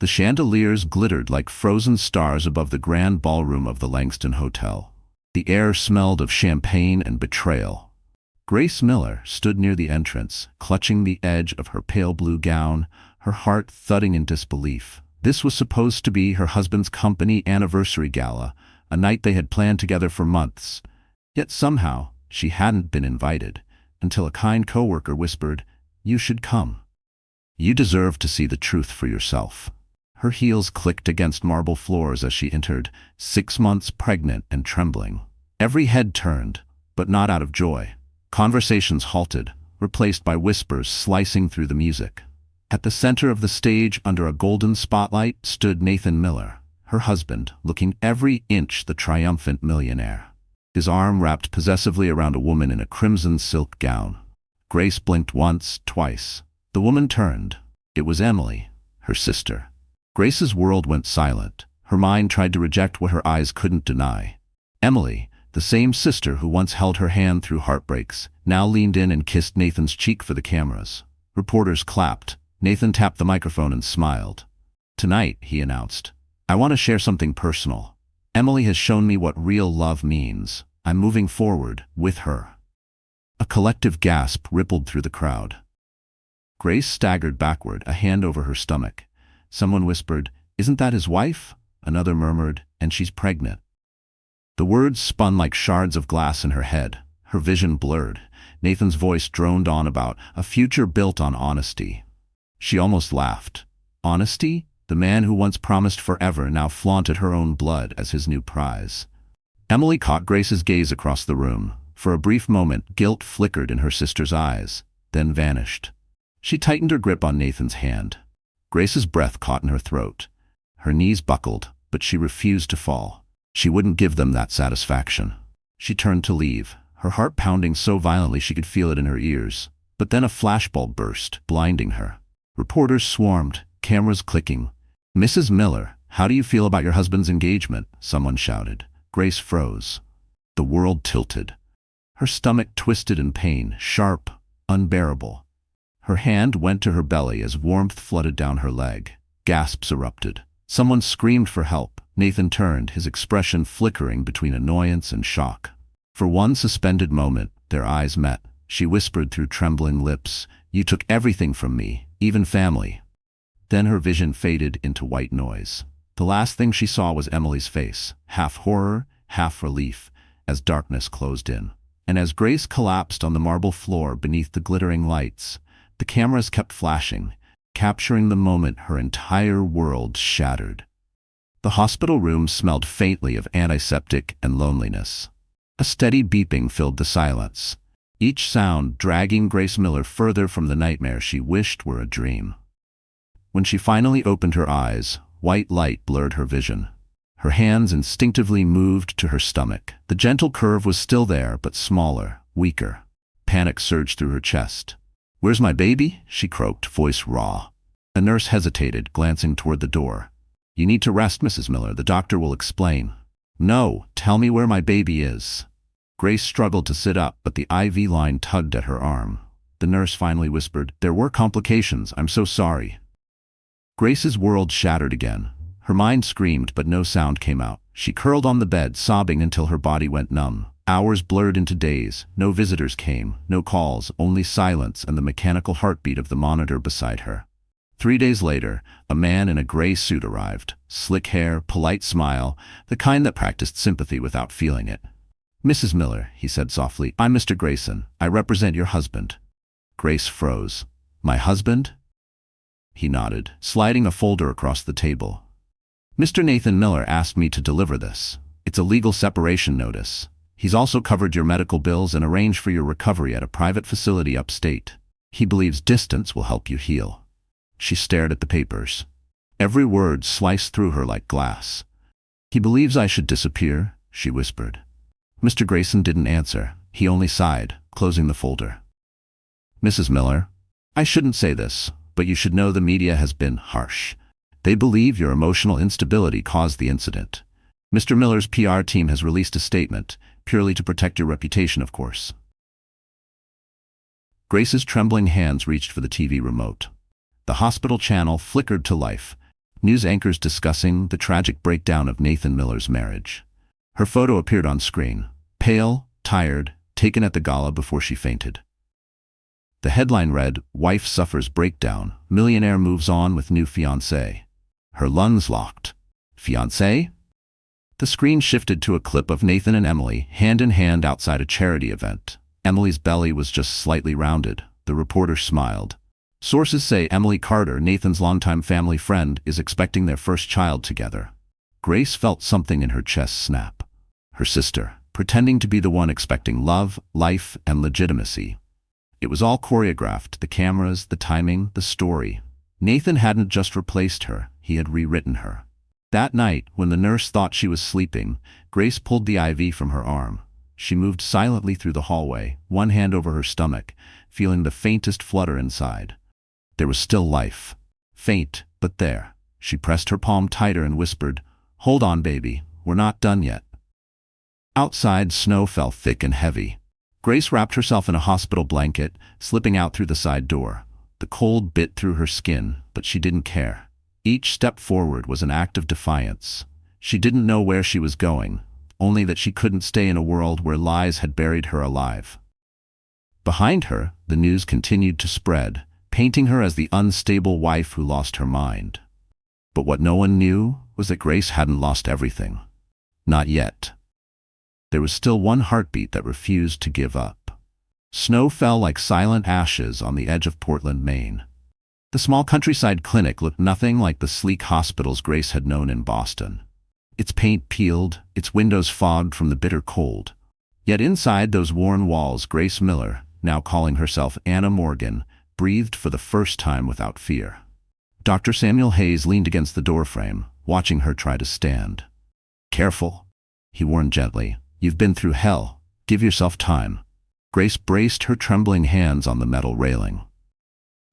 The chandeliers glittered like frozen stars above the grand ballroom of the Langston Hotel. The air smelled of champagne and betrayal. Grace Miller stood near the entrance, clutching the edge of her pale blue gown, her heart thudding in disbelief. This was supposed to be her husband's company anniversary gala, a night they had planned together for months. Yet somehow, she hadn't been invited, until a kind coworker whispered, "You should come. You deserve to see the truth for yourself." Her heels clicked against marble floors as she entered, 6 months pregnant and trembling. Every head turned, but not out of joy. Conversations halted, replaced by whispers slicing through the music. At the center of the stage, under a golden spotlight, stood Nathan Miller, her husband, looking every inch the triumphant millionaire. His arm wrapped possessively around a woman in a crimson silk gown. Grace blinked once, twice. The woman turned. It was Emily, her sister. Grace's world went silent. Her mind tried to reject what her eyes couldn't deny. Emily, the same sister who once held her hand through heartbreaks, now leaned in and kissed Nathan's cheek for the cameras. Reporters clapped. Nathan tapped the microphone and smiled. "Tonight," he announced, "I want to share something personal. Emily has shown me what real love means. I'm moving forward with her." A collective gasp rippled through the crowd. Grace staggered backward, a hand over her stomach. Someone whispered, "Isn't that his wife?" Another murmured, "And she's pregnant." The words spun like shards of glass in her head. Her vision blurred. Nathan's voice droned on about a future built on honesty. She almost laughed. Honesty? The man who once promised forever now flaunted her own blood as his new prize. Emily caught Grace's gaze across the room. For a brief moment, guilt flickered in her sister's eyes, then vanished. She tightened her grip on Nathan's hand. Grace's breath caught in her throat. Her knees buckled, but she refused to fall. She wouldn't give them that satisfaction. She turned to leave, her heart pounding so violently she could feel it in her ears. But then a flashbulb burst, blinding her. Reporters swarmed, cameras clicking. "Mrs. Miller, how do you feel about your husband's engagement?" someone shouted. Grace froze. The world tilted. Her stomach twisted in pain, sharp, unbearable. Her hand went to her belly as warmth flooded down her leg. Gasps erupted. Someone screamed for help. Nathan turned, his expression flickering between annoyance and shock. For one suspended moment, their eyes met. She whispered through trembling lips, "You took everything from me, even family." Then her vision faded into white noise. The last thing she saw was Emily's face, half horror, half relief, as darkness closed in. And as Grace collapsed on the marble floor beneath the glittering lights, the cameras kept flashing, capturing the moment her entire world shattered. The hospital room smelled faintly of antiseptic and loneliness. A steady beeping filled the silence, each sound dragging Grace Miller further from the nightmare she wished were a dream. When she finally opened her eyes, white light blurred her vision. Her hands instinctively moved to her stomach. The gentle curve was still there, but smaller, weaker. Panic surged through her chest. "Where's my baby?" she croaked, voice raw. A nurse hesitated, glancing toward the door. "You need to rest, Mrs. Miller. The doctor will explain." "No, tell me where my baby is." Grace struggled to sit up, but the IV line tugged at her arm. The nurse finally whispered, "There were complications. I'm so sorry." Grace's world shattered again. Her mind screamed, but no sound came out. She curled on the bed, sobbing until her body went numb. Hours blurred into days. No visitors came, no calls, only silence and the mechanical heartbeat of the monitor beside her. 3 days later, a man in a gray suit arrived. Slick hair, polite smile, the kind that practiced sympathy without feeling it. "Mrs. Miller," he said softly, "I'm Mr. Grayson. I represent your husband." Grace froze. "My husband?" He nodded, sliding a folder across the table. "Mr. Nathan Miller asked me to deliver this. It's a legal separation notice. He's also covered your medical bills and arranged for your recovery at a private facility upstate. He believes distance will help you heal." She stared at the papers. Every word sliced through her like glass. "He believes I should disappear," she whispered. Mr. Grayson didn't answer. He only sighed, closing the folder. "Mrs. Miller, I shouldn't say this, but you should know the media has been harsh. They believe your emotional instability caused the incident. Mr. Miller's PR team has released a statement, purely to protect your reputation, of course." Grace's trembling hands reached for the TV remote. The hospital channel flickered to life. News anchors discussing the tragic breakdown of Nathan Miller's marriage. Her photo appeared on screen, pale, tired, taken at the gala before she fainted. The headline read, "Wife suffers breakdown, millionaire moves on with new fiancé." Her lungs locked. Fiancé? The screen shifted to a clip of Nathan and Emily hand in hand outside a charity event. Emily's belly was just slightly rounded. The reporter smiled. Sources say Emily Carter, Nathan's longtime family friend, is expecting their first child together. Grace felt something in her chest snap. Her sister, pretending to be the one expecting love, life, and legitimacy. It was all choreographed, the cameras, the timing, the story. Nathan hadn't just replaced her, he had rewritten her. That night, when the nurse thought she was sleeping, Grace pulled the IV from her arm. She moved silently through the hallway, one hand over her stomach, feeling the faintest flutter inside. There was still life. Faint, but there. She pressed her palm tighter and whispered, "Hold on, baby, we're not done yet." Outside, snow fell thick and heavy. Grace wrapped herself in a hospital blanket, slipping out through the side door. The cold bit through her skin, but she didn't care. Each step forward was an act of defiance. She didn't know where she was going, only that she couldn't stay in a world where lies had buried her alive. Behind her, the news continued to spread, painting her as the unstable wife who lost her mind. But what no one knew was that Grace hadn't lost everything. Not yet. There was still one heartbeat that refused to give up. Snow fell like silent ashes on the edge of Portland, Maine. The small countryside clinic looked nothing like the sleek hospitals Grace had known in Boston. Its paint peeled, its windows fogged from the bitter cold. Yet inside those worn walls, Grace Miller, now calling herself Anna Morgan, breathed for the first time without fear. Dr. Samuel Hayes leaned against the doorframe, watching her try to stand. "Careful," he warned gently. "You've been through hell. Give yourself time." Grace braced her trembling hands on the metal railing.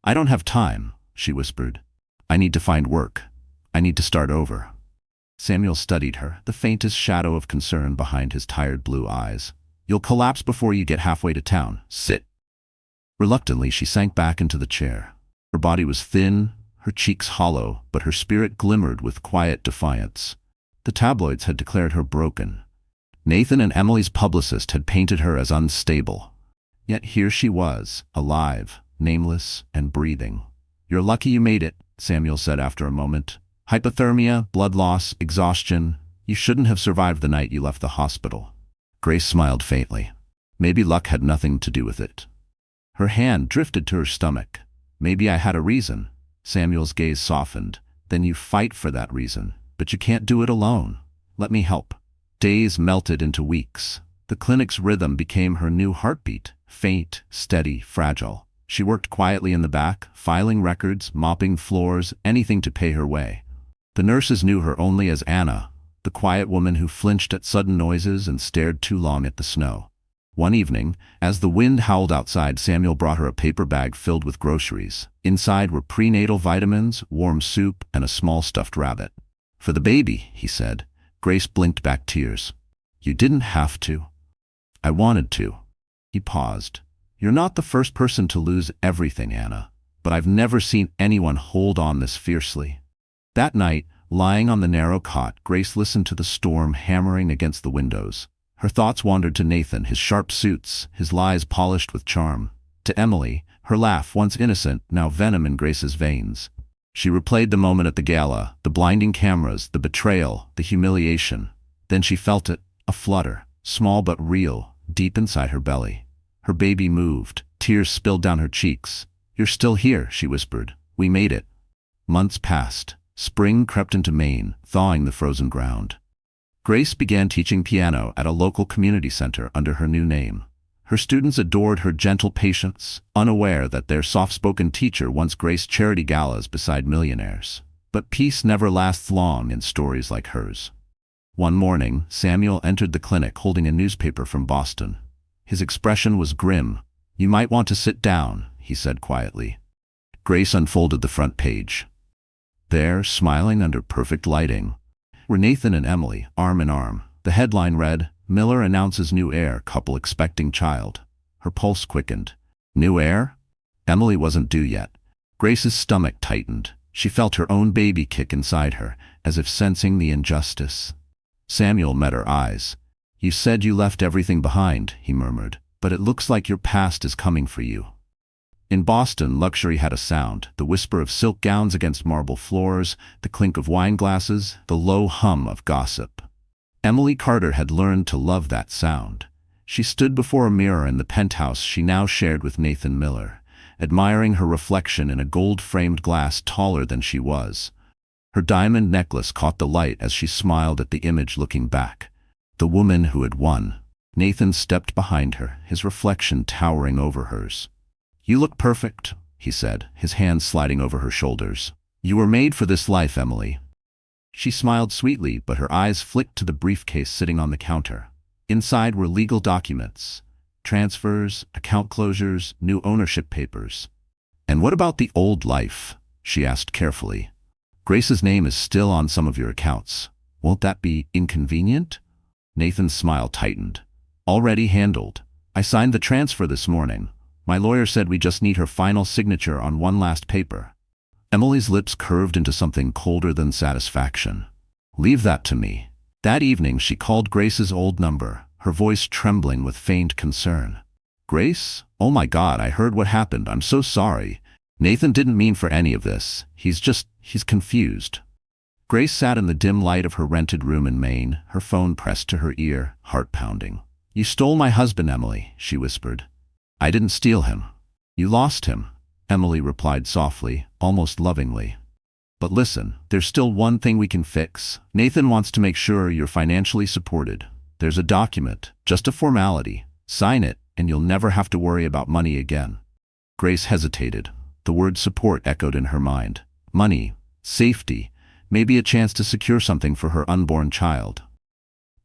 "I don't have time," she whispered. "I need to find work. I need to start over." Samuel studied her, the faintest shadow of concern behind his tired blue eyes. "You'll collapse before you get halfway to town. Sit." Reluctantly, she sank back into the chair. Her body was thin, her cheeks hollow, but her spirit glimmered with quiet defiance. The tabloids had declared her broken. Nathan and Emily's publicist had painted her as unstable. Yet here she was, alive, nameless, and breathing. "You're lucky you made it," Samuel said after a moment. "Hypothermia, blood loss, exhaustion. You shouldn't have survived the night you left the hospital." Grace smiled faintly. Maybe luck had nothing to do with it. Her hand drifted to her stomach. "Maybe I had a reason." Samuel's gaze softened. "Then you fight for that reason. But you can't do it alone. Let me help." Days melted into weeks. The clinic's rhythm became her new heartbeat, faint, steady, fragile. She worked quietly in the back, filing records, mopping floors, anything to pay her way. The nurses knew her only as Anna, the quiet woman who flinched at sudden noises and stared too long at the snow. One evening, as the wind howled outside, Samuel brought her a paper bag filled with groceries. Inside were prenatal vitamins, warm soup, and a small stuffed rabbit. "For the baby," he said. Grace blinked back tears. "You didn't have to." "I wanted to." He paused. "You're not the first person to lose everything, Anna, but I've never seen anyone hold on this fiercely." That night, lying on the narrow cot, Grace listened to the storm hammering against the windows. Her thoughts wandered to Nathan, his sharp suits, his lies polished with charm. To Emily, her laugh, once innocent, now venom in Grace's veins. She replayed the moment at the gala, the blinding cameras, the betrayal, the humiliation. Then she felt it, a flutter, small but real, deep inside her belly. Her baby moved, tears spilled down her cheeks. "You're still here," she whispered. "We made it." Months passed. Spring crept into Maine, thawing the frozen ground. Grace began teaching piano at a local community center under her new name. Her students adored her gentle patience, unaware that their soft-spoken teacher once graced charity galas beside millionaires. But peace never lasts long in stories like hers. One morning, Samuel entered the clinic holding a newspaper from Boston. His expression was grim. "You might want to sit down," he said quietly. Grace unfolded the front page. There, smiling under perfect lighting, were Nathan and Emily, arm in arm. The headline read, "Miller announces new heir, couple expecting child." Her pulse quickened. New heir? Emily wasn't due yet. Grace's stomach tightened. She felt her own baby kick inside her, as if sensing the injustice. Samuel met her eyes. "You said you left everything behind," he murmured, "but it looks like your past is coming for you." In Boston, luxury had a sound, the whisper of silk gowns against marble floors, the clink of wine glasses, the low hum of gossip. Emily Carter had learned to love that sound. She stood before a mirror in the penthouse she now shared with Nathan Miller, admiring her reflection in a gold-framed glass taller than she was. Her diamond necklace caught the light as she smiled at the image looking back. The woman who had won. Nathan stepped behind her, his reflection towering over hers. "You look perfect," he said, his hands sliding over her shoulders. "You were made for this life, Emily." She smiled sweetly, but her eyes flicked to the briefcase sitting on the counter. Inside were legal documents, transfers, account closures, new ownership papers. "And what about the old life?" she asked carefully. "Grace's name is still on some of your accounts. Won't that be inconvenient?" Nathan's smile tightened. "Already handled. I signed the transfer this morning. My lawyer said we just need her final signature on one last paper." Emily's lips curved into something colder than satisfaction. "Leave that to me." That evening she called Grace's old number, her voice trembling with faint concern. "Grace? Oh my God, I heard what happened. I'm so sorry. Nathan didn't mean for any of this. He's confused." Grace sat in the dim light of her rented room in Maine, her phone pressed to her ear, heart pounding. "You stole my husband, Emily," she whispered. "I didn't steal him. You lost him," Emily replied softly, almost lovingly. "But listen, there's still one thing we can fix. Nathan wants to make sure you're financially supported. There's a document, just a formality. Sign it, and you'll never have to worry about money again." Grace hesitated. The word support echoed in her mind. Money, safety, maybe a chance to secure something for her unborn child.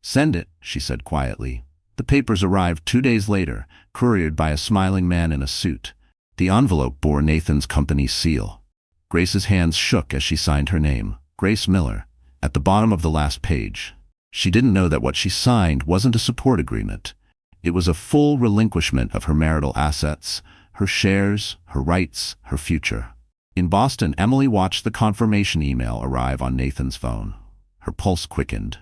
"Send it," she said quietly. The papers arrived 2 days later, couriered by a smiling man in a suit. The envelope bore Nathan's company seal. Grace's hands shook as she signed her name, Grace Miller, at the bottom of the last page. She didn't know that what she signed wasn't a support agreement. It was a full relinquishment of her marital assets, her shares, her rights, her future. In Boston, Emily watched the confirmation email arrive on Nathan's phone. Her pulse quickened.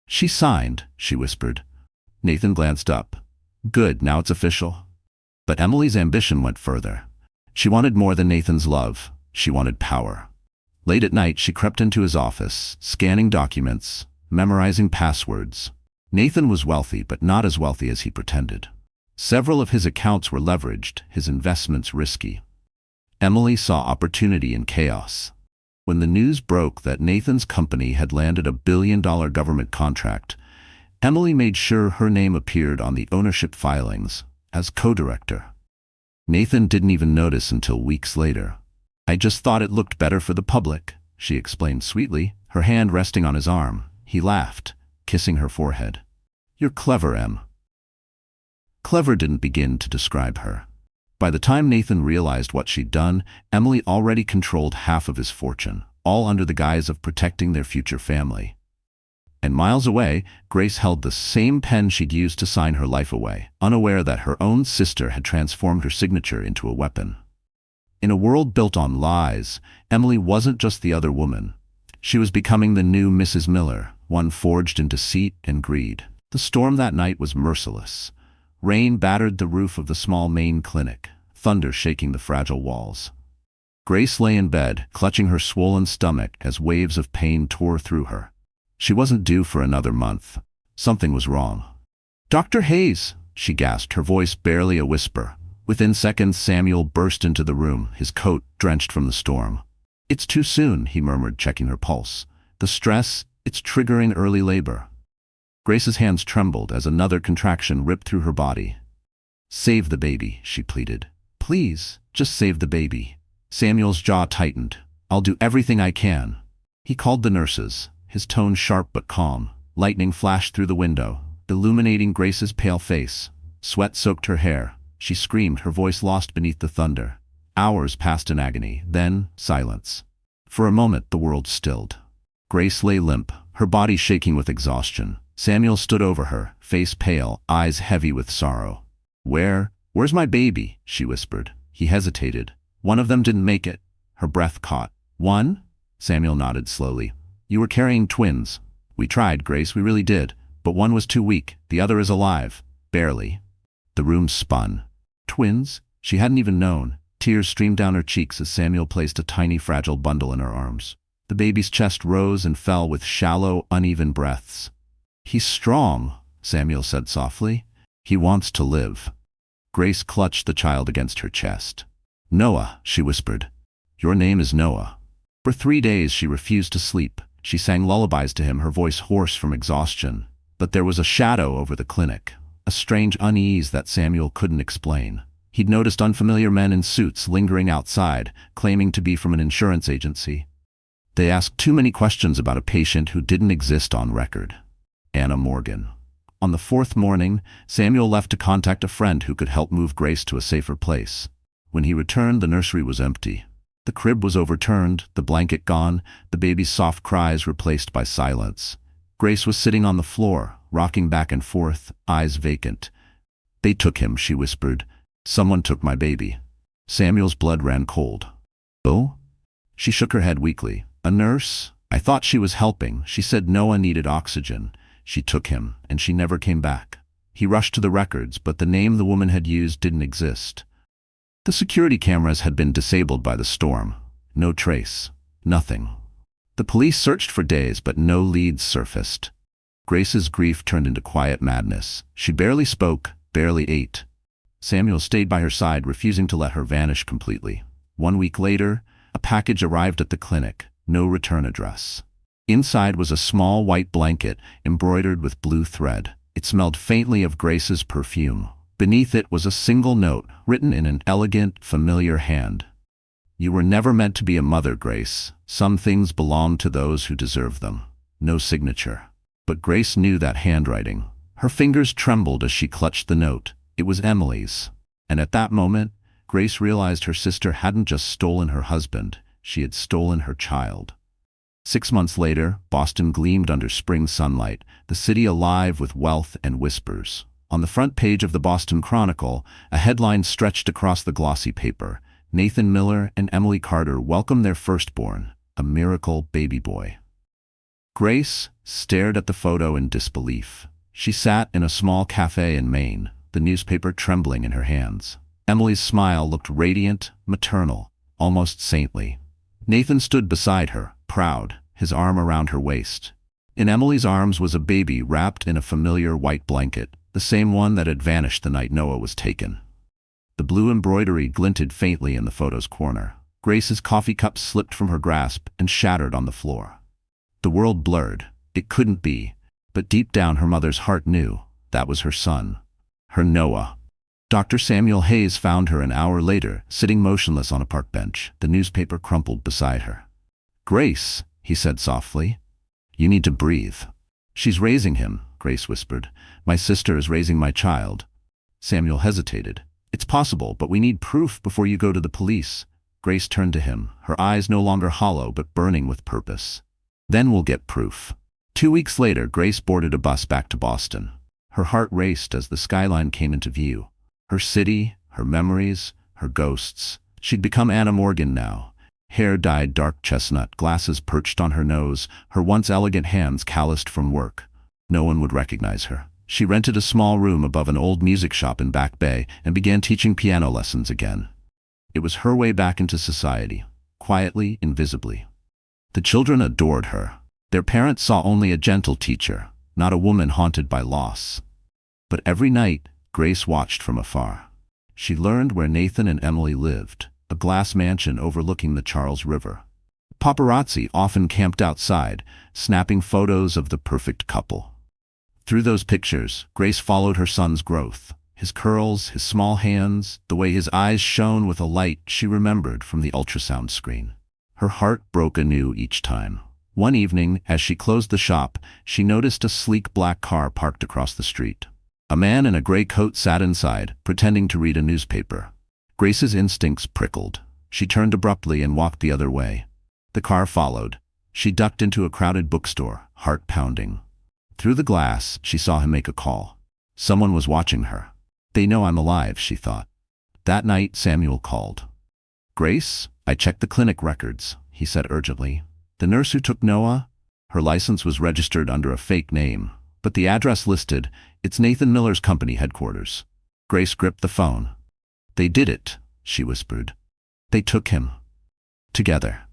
"She signed," she whispered. Nathan glanced up. "Good, now it's official." But Emily's ambition went further. She wanted more than Nathan's love. She wanted power. Late at night, she crept into his office, scanning documents, memorizing passwords. Nathan was wealthy, but not as wealthy as he pretended. Several of his accounts were leveraged, his investments risky. Emily saw opportunity in chaos. When the news broke that Nathan's company had landed a billion-dollar government contract, Emily made sure her name appeared on the ownership filings as co-director. Nathan didn't even notice until weeks later. "I just thought it looked better for the public," she explained sweetly, her hand resting on his arm. He laughed, kissing her forehead. "You're clever, Em." Clever didn't begin to describe her. By the time Nathan realized what she'd done, Emily already controlled half of his fortune, all under the guise of protecting their future family. And miles away, Grace held the same pen she'd used to sign her life away, unaware that her own sister had transformed her signature into a weapon. In a world built on lies, Emily wasn't just the other woman. She was becoming the new Mrs. Miller, one forged in deceit and greed. The storm that night was merciless. Rain battered the roof of the small Maine clinic, thunder shaking the fragile walls. Grace lay in bed, clutching her swollen stomach as waves of pain tore through her. She wasn't due for another month. Something was wrong. "Dr. Hayes," she gasped, her voice barely a whisper. Within seconds, Samuel burst into the room, his coat drenched from the storm. "It's too soon," he murmured, checking her pulse. "The stress, it's triggering early labor." Grace's hands trembled as another contraction ripped through her body. "Save the baby," she pleaded. "Please, just save the baby." Samuel's jaw tightened. "I'll do everything I can." He called the nurses, his tone sharp but calm. Lightning flashed through the window, illuminating Grace's pale face. Sweat soaked her hair. She screamed, her voice lost beneath the thunder. Hours passed in agony, then silence. For a moment, the world stilled. Grace lay limp, her body shaking with exhaustion. Samuel stood over her, face pale, eyes heavy with sorrow. Where's my baby?" she whispered. He hesitated. "One of them didn't make it." Her breath caught. 1? Samuel nodded slowly. You were carrying twins. We tried, Grace, we really did. But one was too weak, the other is alive. Barely. The room spun. Twins? She hadn't even known. Tears streamed down her cheeks as Samuel placed a tiny fragile bundle in her arms. The baby's chest rose and fell with shallow, uneven breaths. He's strong, Samuel said softly. He wants to live. Grace clutched the child against her chest. Noah, she whispered. Your name is Noah. For 3 days she refused to sleep. She sang lullabies to him, her voice hoarse from exhaustion. But there was a shadow over the clinic, a strange unease that Samuel couldn't explain. He'd noticed unfamiliar men in suits lingering outside, claiming to be from an insurance agency. They asked too many questions about a patient who didn't exist on record. Anna Morgan. On the 4th morning, Samuel left to contact a friend who could help move Grace to a safer place. When he returned, the nursery was empty. The crib was overturned, the blanket gone, the baby's soft cries replaced by silence. Grace was sitting on the floor, rocking back and forth, eyes vacant. They took him, she whispered. Someone took my baby. Samuel's blood ran cold. Oh? She shook her head weakly. A nurse? I thought she was helping. She said Noah needed oxygen. She took him, and she never came back. He rushed to the records, but the name the woman had used didn't exist. The security cameras had been disabled by the storm. No trace. Nothing. The police searched for days, but no leads surfaced. Grace's grief turned into quiet madness. She barely spoke, barely ate. Samuel stayed by her side, refusing to let her vanish completely. 1 week later, a package arrived at the clinic. No return address. Inside was a small white blanket embroidered with blue thread. It smelled faintly of Grace's perfume. Beneath it was a single note, written in an elegant, familiar hand. You were never meant to be a mother, Grace. Some things belong to those who deserve them. No signature. But Grace knew that handwriting. Her fingers trembled as she clutched the note. It was Emily's. And at that moment, Grace realized her sister hadn't just stolen her husband, she had stolen her child. 6 months later, Boston gleamed under spring sunlight, the city alive with wealth and whispers. On the front page of the Boston Chronicle, a headline stretched across the glossy paper. Nathan Miller and Emily Carter welcome their firstborn, a miracle baby boy. Grace stared at the photo in disbelief. She sat in a small cafe in Maine, the newspaper trembling in her hands. Emily's smile looked radiant, maternal, almost saintly. Nathan stood beside her, proud, his arm around her waist. In Emily's arms was a baby wrapped in a familiar white blanket, the same one that had vanished the night Noah was taken. The blue embroidery glinted faintly in the photo's corner. Grace's coffee cup slipped from her grasp and shattered on the floor. The world blurred. It couldn't be. But deep down her mother's heart knew that was her son. Her Noah. Dr. Samuel Hayes found her an hour later, sitting motionless on a park bench, the newspaper crumpled beside her. Grace, he said softly, you need to breathe. She's raising him, Grace whispered. My sister is raising my child. Samuel hesitated. It's possible, but we need proof before you go to the police. Grace turned to him, her eyes no longer hollow but burning with purpose. Then we'll get proof. 2 weeks later, Grace boarded a bus back to Boston. Her heart raced as the skyline came into view. Her city, her memories, her ghosts. She'd become Anna Morgan now. Hair dyed dark chestnut, glasses perched on her nose, her once elegant hands calloused from work. No one would recognize her. She rented a small room above an old music shop in Back Bay and began teaching piano lessons again. It was her way back into society, quietly, invisibly. The children adored her. Their parents saw only a gentle teacher, not a woman haunted by loss. But every night, Grace watched from afar. She learned where Nathan and Emily lived, a glass mansion overlooking the Charles River. Paparazzi often camped outside, snapping photos of the perfect couple. Through those pictures, Grace followed her son's growth. His curls, his small hands, the way his eyes shone with a light she remembered from the ultrasound screen. Her heart broke anew each time. One evening, as she closed the shop, she noticed a sleek black car parked across the street. A man in a gray coat sat inside, pretending to read a newspaper. Grace's instincts prickled. She turned abruptly and walked the other way. The car followed. She ducked into a crowded bookstore, heart pounding. Through the glass, she saw him make a call. Someone was watching her. They know I'm alive, she thought. That night, Samuel called. Grace, I checked the clinic records. he said urgently. "The nurse who took Noah? Her license was registered under a fake name, but the address listed, it's Nathan Miller's company headquarters." Grace gripped the phone. "They did it," she whispered. "They took him. Together."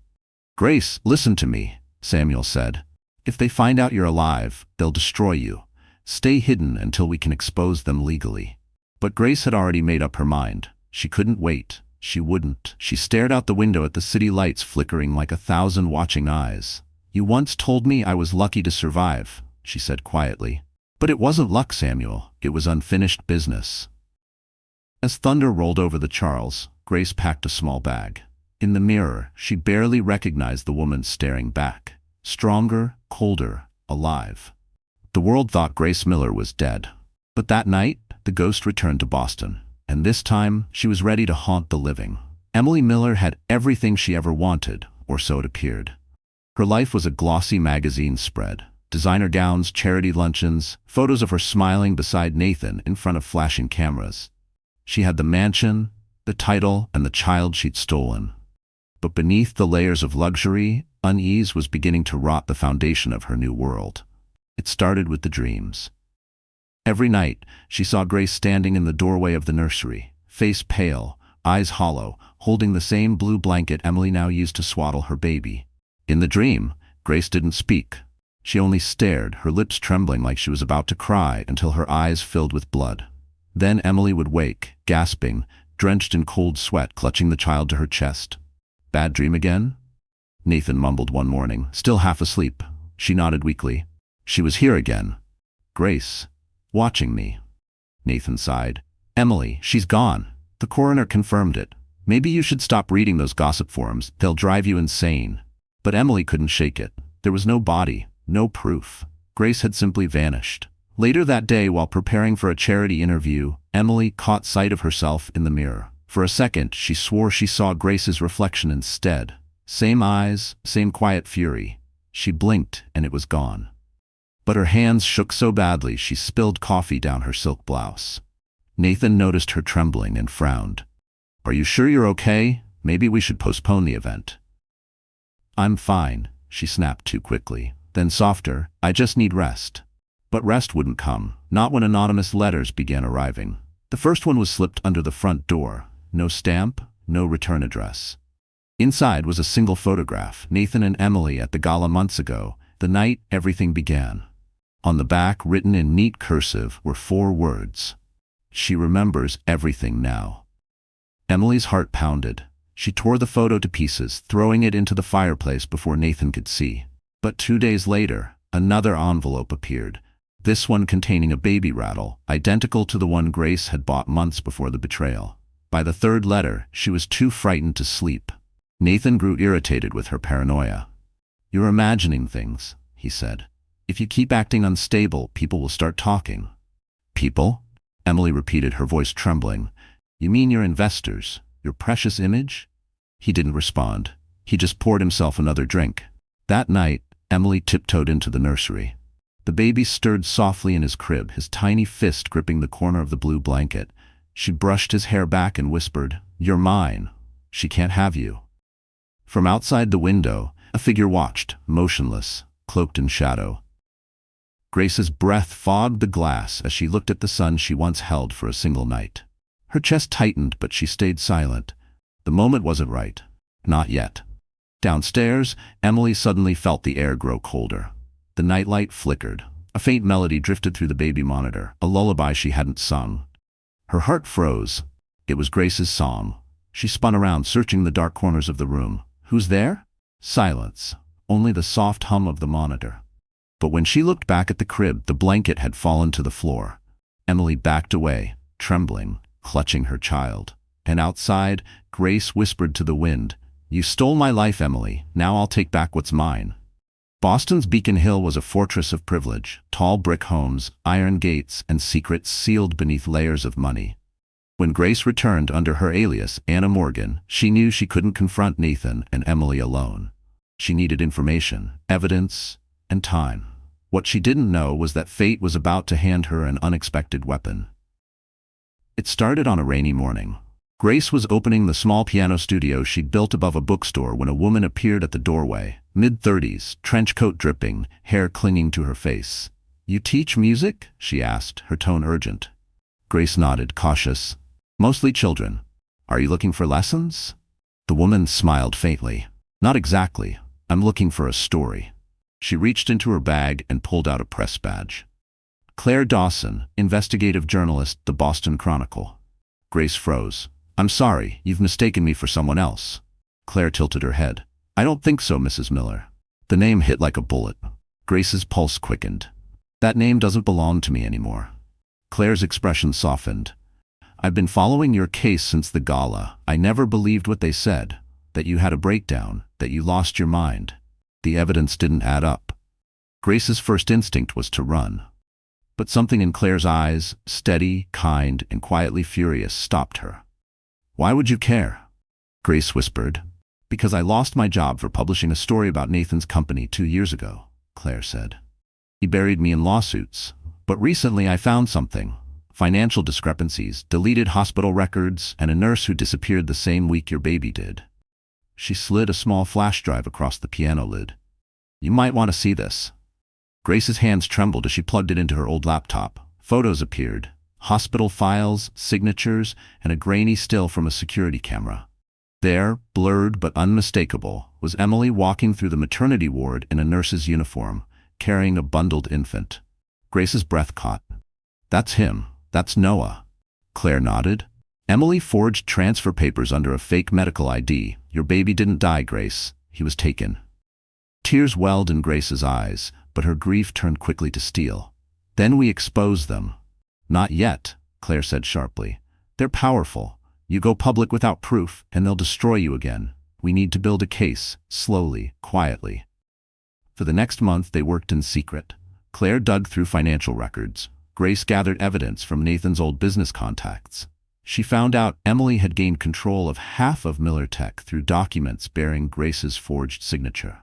"Grace, listen to me," Samuel said. "If they find out you're alive, they'll destroy you. Stay hidden until we can expose them legally." But Grace had already made up her mind. She couldn't wait. She wouldn't. She stared out the window at the city lights flickering like 1,000 watching eyes. "You once told me I was lucky to survive," she said quietly. "But it wasn't luck, Samuel. It was unfinished business." As thunder rolled over the Charles, Grace packed a small bag. In the mirror, she barely recognized the woman staring back. Stronger, colder, alive. The world thought Grace Miller was dead. But that night, the ghost returned to Boston. And this time, she was ready to haunt the living. Emily Miller had everything she ever wanted, or so it appeared. Her life was a glossy magazine spread. Designer gowns, charity luncheons, photos of her smiling beside Nathan in front of flashing cameras. She had the mansion, the title, and the child she'd stolen. But beneath the layers of luxury, unease was beginning to rot the foundation of her new world. It started with the dreams. Every night, she saw Grace standing in the doorway of the nursery, face pale, eyes hollow, holding the same blue blanket Emily now used to swaddle her baby. In the dream, Grace didn't speak. She only stared, her lips trembling like she was about to cry until her eyes filled with blood. Then Emily would wake, gasping, drenched in cold sweat, clutching the child to her chest. "Bad dream again?" Nathan mumbled one morning, still half asleep. She nodded weakly. She was here again. "Grace. Watching me." Nathan sighed. "Emily, she's gone. The coroner confirmed it. Maybe you should stop reading those gossip forums. They'll drive you insane." But Emily couldn't shake it. There was no body, no proof. Grace had simply vanished. Later that day, while preparing for a charity interview, Emily caught sight of herself in the mirror. For a second, she swore she saw Grace's reflection instead. Same eyes, same quiet fury. She blinked, and it was gone. But her hands shook so badly she spilled coffee down her silk blouse. Nathan noticed her trembling and frowned. "Are you sure you're okay? Maybe we should postpone the event." "I'm fine," she snapped too quickly. Then softer, "I just need rest." But rest wouldn't come, not when anonymous letters began arriving. The first one was slipped under the front door. No stamp, no return address. Inside was a single photograph, Nathan and Emily at the gala months ago, the night everything began. On the back, written in neat cursive, were 4 words. "She remembers everything now." Emily's heart pounded. She tore the photo to pieces, throwing it into the fireplace before Nathan could see. But 2 days later, another envelope appeared, this one containing a baby rattle, identical to the one Grace had bought months before the betrayal. By the 3rd letter, she was too frightened to sleep. Nathan grew irritated with her paranoia. "You're imagining things," he said. "If you keep acting unstable, people will start talking." "People?" Emily repeated, her voice trembling. "You mean your investors, your precious image?" He didn't respond. He just poured himself another drink. That night, Emily tiptoed into the nursery. The baby stirred softly in his crib, his tiny fist gripping the corner of the blue blanket. She brushed his hair back and whispered, "You're mine. She can't have you." From outside the window, a figure watched, motionless, cloaked in shadow. Grace's breath fogged the glass as she looked at the son she once held for a single night. Her chest tightened, but she stayed silent. The moment wasn't right. Not yet. Downstairs, Emily suddenly felt the air grow colder. The nightlight flickered. A faint melody drifted through the baby monitor, a lullaby she hadn't sung. Her heart froze. It was Grace's song. She spun around, searching the dark corners of the room. Who's there? Silence. Only the soft hum of the monitor. But when she looked back at the crib, the blanket had fallen to the floor. Emily backed away, trembling, clutching her child. And outside, Grace whispered to the wind, "You stole my life, Emily. Now I'll take back what's mine." Boston's Beacon Hill was a fortress of privilege, tall brick homes, iron gates, and secrets sealed beneath layers of money. When Grace returned under her alias, Anna Morgan, she knew she couldn't confront Nathan and Emily alone. She needed information, evidence, and time. What she didn't know was that fate was about to hand her an unexpected weapon. It started on a rainy morning. Grace was opening the small piano studio she'd built above a bookstore when a woman appeared at the doorway, mid-30s, trench coat dripping, hair clinging to her face. "You teach music?" she asked, her tone urgent. Grace nodded, cautious. "Mostly children. Are you looking for lessons?" The woman smiled faintly. "Not exactly. I'm looking for a story." She reached into her bag and pulled out a press badge. "Claire Dawson, investigative journalist, The Boston Chronicle." Grace froze. "I'm sorry, you've mistaken me for someone else." Claire tilted her head. "I don't think so, Mrs. Miller." The name hit like a bullet. Grace's pulse quickened. "That name doesn't belong to me anymore." Claire's expression softened. "I've been following your case since the gala. I never believed what they said, that you had a breakdown, that you lost your mind. The evidence didn't add up." Grace's first instinct was to run. But something in Claire's eyes, steady, kind, and quietly furious, stopped her. "Why would you care?" Grace whispered. "Because I lost my job for publishing a story about Nathan's company 2 years ago," Claire said. "He buried me in lawsuits. But recently I found something. Financial discrepancies, deleted hospital records, and a nurse who disappeared the same week your baby did." She slid a small flash drive across the piano lid. "You might want to see this." Grace's hands trembled as she plugged it into her old laptop. Photos appeared. Hospital files, signatures, and a grainy still from a security camera. There, blurred but unmistakable, was Emily walking through the maternity ward in a nurse's uniform, carrying a bundled infant. Grace's breath caught. "That's him. That's Noah." Claire nodded. "Emily forged transfer papers under a fake medical ID. Your baby didn't die, Grace. He was taken." Tears welled in Grace's eyes, but her grief turned quickly to steel. "Then we exposed them." "Not yet," Claire said sharply. "They're powerful. You go public without proof, and they'll destroy you again. We need to build a case, slowly, quietly." For the next month they worked in secret. Claire dug through financial records. Grace gathered evidence from Nathan's old business contacts. She found out Emily had gained control of half of Miller Tech through documents bearing Grace's forged signature.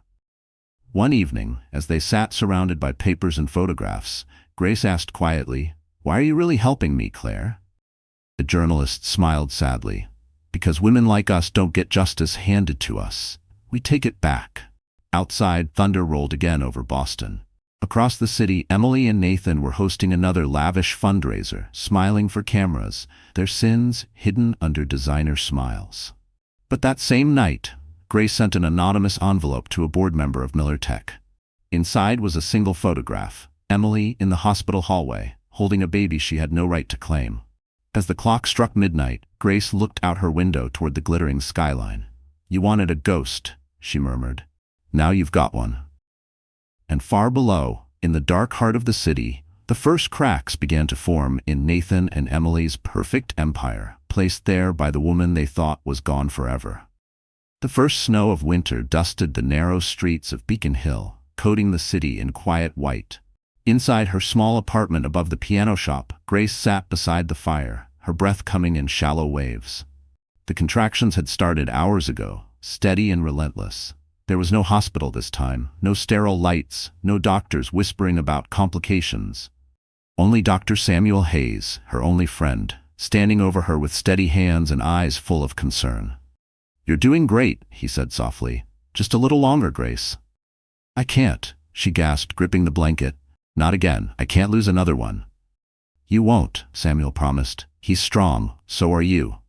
One evening, as they sat surrounded by papers and photographs, Grace asked quietly, "Why are you really helping me, Claire?" The journalist smiled sadly. "Because women like us don't get justice handed to us. We take it back." Outside, thunder rolled again over Boston. Across the city, Emily and Nathan were hosting another lavish fundraiser, smiling for cameras, their sins hidden under designer smiles. But that same night, Grace sent an anonymous envelope to a board member of Miller Tech. Inside was a single photograph, Emily in the hospital hallway, holding a baby she had no right to claim. As the clock struck midnight, Grace looked out her window toward the glittering skyline. "You wanted a ghost," she murmured. "Now you've got one." And far below, in the dark heart of the city, the first cracks began to form in Nathan and Emily's perfect empire, placed there by the woman they thought was gone forever. The first snow of winter dusted the narrow streets of Beacon Hill, coating the city in quiet white. Inside her small apartment above the piano shop, Grace sat beside the fire, her breath coming in shallow waves. The contractions had started hours ago, steady and relentless. There was no hospital this time, no sterile lights, no doctors whispering about complications. Only Dr. Samuel Hayes, her only friend, standing over her with steady hands and eyes full of concern. "You're doing great," he said softly. "Just a little longer, Grace." "I can't," she gasped, gripping the blanket. "Not again. I can't lose another one." "You won't," Samuel promised. "He's strong. So are you."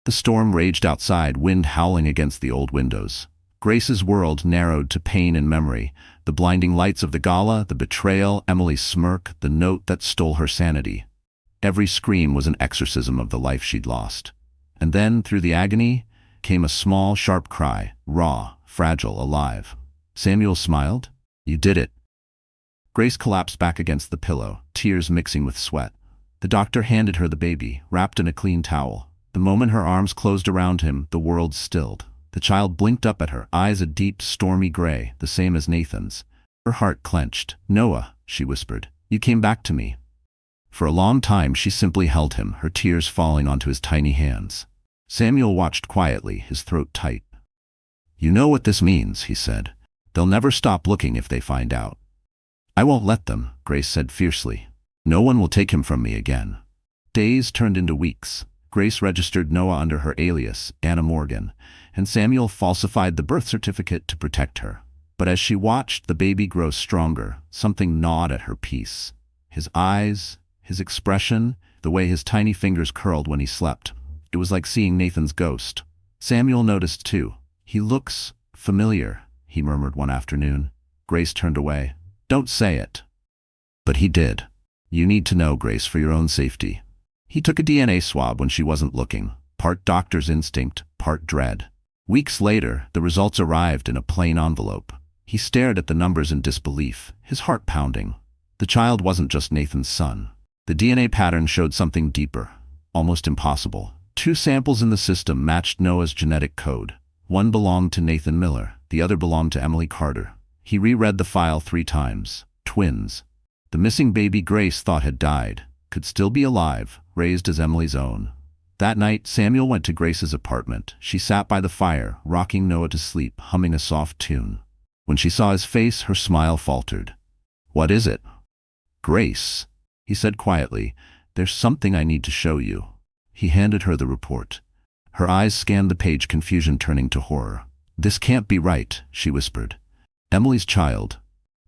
The storm raged outside, wind howling against the old windows. Grace's world narrowed to pain and memory. The blinding lights of the gala, the betrayal, Emily's smirk, the note that stole her sanity. Every scream was an exorcism of the life she'd lost. And then, through the agony, came a small, sharp cry, raw, fragile, alive. Samuel smiled. "You did it." Grace collapsed back against the pillow, tears mixing with sweat. The doctor handed her the baby, wrapped in a clean towel. The moment her arms closed around him, the world stilled. The child blinked up at her, eyes a deep, stormy gray, the same as Nathan's. Her heart clenched. "Noah," she whispered, "you came back to me." For a long time she simply held him, her tears falling onto his tiny hands. Samuel watched quietly, his throat tight. "You know what this means," he said. "They'll never stop looking if they find out." "I won't let them," Grace said fiercely. "No one will take him from me again." Days turned into weeks. Grace registered Noah under her alias, Anna Morgan, and Samuel falsified the birth certificate to protect her. But as she watched the baby grow stronger, something gnawed at her peace. His eyes, his expression, the way his tiny fingers curled when he slept. It was like seeing Nathan's ghost. Samuel noticed too. "He looks familiar," he murmured one afternoon. Grace turned away. "Don't say it." But he did. "You need to know, Grace, for your own safety." He took a DNA swab when she wasn't looking, part doctor's instinct, part dread. Weeks later, the results arrived in a plain envelope. He stared at the numbers in disbelief, his heart pounding. The child wasn't just Nathan's son. The DNA pattern showed something deeper, almost impossible. 2 samples in the system matched Noah's genetic code. One belonged to Nathan Miller, the other belonged to Emily Carter. He reread the file 3 times. Twins. The missing baby Grace thought had died, could still be alive, raised as Emily's own. That night, Samuel went to Grace's apartment. She sat by the fire, rocking Noah to sleep, humming a soft tune. When she saw his face, her smile faltered. "What is it?" "Grace," he said quietly, "there's something I need to show you." He handed her the report. Her eyes scanned the page, confusion turning to horror. "This can't be right," she whispered. "Emily's child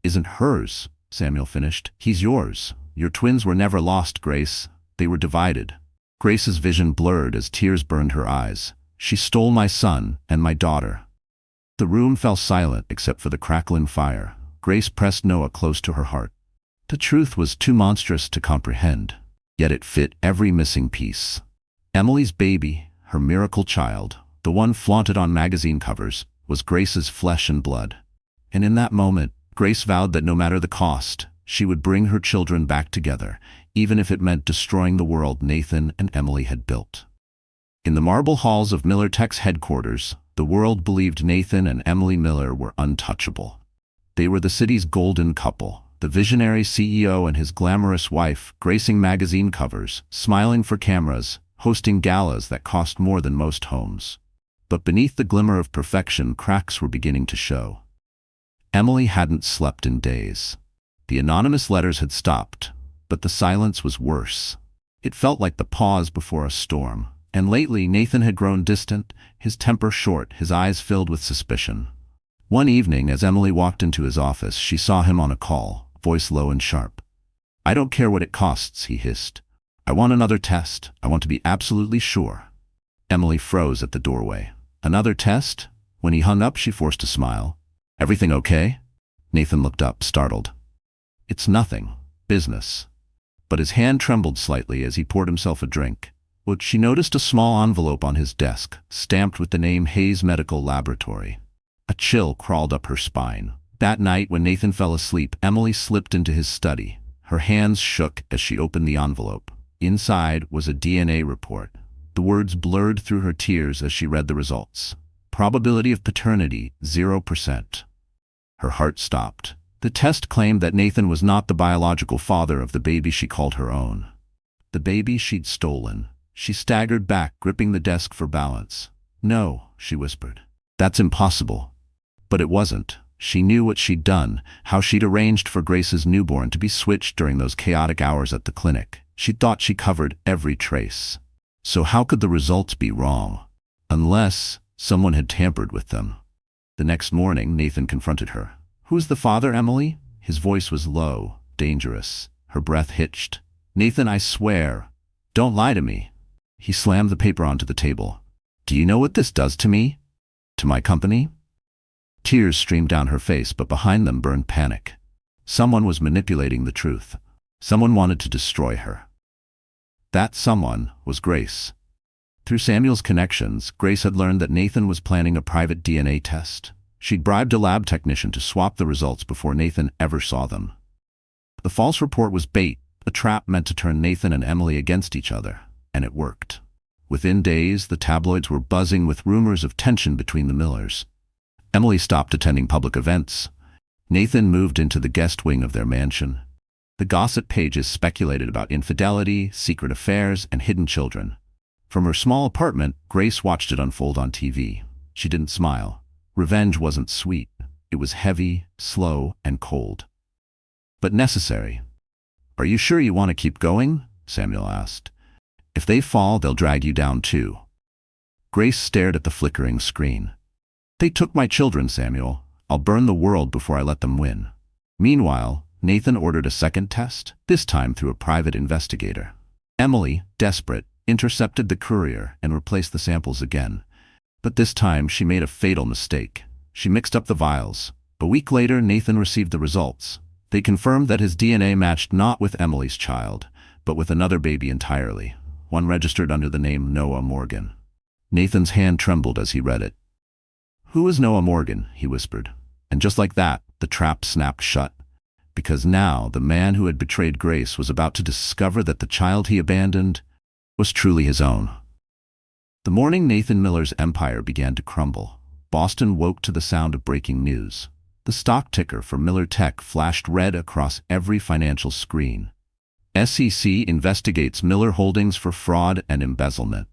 isn't hers," Samuel finished. "He's yours. Your twins were never lost, Grace. They were divided." Grace's vision blurred as tears burned her eyes. "She stole my son and my daughter." The room fell silent except for the crackling fire. Grace pressed Noah close to her heart. The truth was too monstrous to comprehend, yet it fit every missing piece. Emily's baby, her miracle child, the one flaunted on magazine covers, was Grace's flesh and blood. And in that moment, Grace vowed that no matter the cost, she would bring her children back together, even if it meant destroying the world Nathan and Emily had built. In the marble halls of Miller Tech's headquarters, the world believed Nathan and Emily Miller were untouchable. They were the city's golden couple, the visionary CEO and his glamorous wife, gracing magazine covers, smiling for cameras, hosting galas that cost more than most homes. But beneath the glimmer of perfection, cracks were beginning to show. Emily hadn't slept in days. The anonymous letters had stopped, but the silence was worse. It felt like the pause before a storm. And lately, Nathan had grown distant, his temper short, his eyes filled with suspicion. One evening, as Emily walked into his office, she saw him on a call, voice low and sharp. "I don't care what it costs," he hissed. "I want another test. I want to be absolutely sure." Emily froze at the doorway. "Another test?" When he hung up, she forced a smile. "Everything okay?" Nathan looked up, startled. "It's nothing. Business." But his hand trembled slightly as he poured himself a drink. But she noticed a small envelope on his desk, stamped with the name Hayes Medical Laboratory. A chill crawled up her spine. That night, when Nathan fell asleep, Emily slipped into his study. Her hands shook as she opened the envelope. Inside was a DNA report. The words blurred through her tears as she read the results. Probability of paternity, 0%. Her heart stopped. The test claimed that Nathan was not the biological father of the baby she called her own. The baby she'd stolen. She staggered back, gripping the desk for balance. "No," she whispered. "That's impossible." But it wasn't. She knew what she'd done, how she'd arranged for Grace's newborn to be switched during those chaotic hours at the clinic. She thought she covered every trace. So how could the results be wrong? Unless someone had tampered with them. The next morning, Nathan confronted her. "Who's the father, Emily?" His voice was low, dangerous. Her breath hitched. "Nathan, I swear. Don't lie to me." He slammed the paper onto the table. "Do you know what this does to me? To my company?" Tears streamed down her face, but behind them burned panic. Someone was manipulating the truth. Someone wanted to destroy her. That someone was Grace. Through Samuel's connections, Grace had learned that Nathan was planning a private DNA test. She'd bribed a lab technician to swap the results before Nathan ever saw them. The false report was bait, a trap meant to turn Nathan and Emily against each other. And it worked. Within days, the tabloids were buzzing with rumors of tension between the Millers. Emily stopped attending public events. Nathan moved into the guest wing of their mansion. The gossip pages speculated about infidelity, secret affairs, and hidden children. From her small apartment, Grace watched it unfold on TV. She didn't smile. Revenge wasn't sweet. It was heavy, slow, and cold. But necessary. "Are you sure you want to keep going?" Samuel asked. If they fall, they'll drag you down too. Grace stared at the flickering screen. They took my children, Samuel. I'll burn the world before I let them win. Meanwhile, Nathan ordered a second test, this time through a private investigator. Emily, desperate, intercepted the courier and replaced the samples again. But this time she made a fatal mistake. She mixed up the vials. A week later, Nathan received the results. They confirmed that his DNA matched not with Emily's child, but with another baby entirely, one registered under the name Noah Morgan. Nathan's hand trembled as he read it. "Who is Noah Morgan?" he whispered. And just like that, the trap snapped shut. Because now the man who had betrayed Grace was about to discover that the child he abandoned was truly his own. The morning Nathan Miller's empire began to crumble, Boston woke to the sound of breaking news. The stock ticker for Miller Tech flashed red across every financial screen. SEC investigates Miller Holdings for fraud and embezzlement.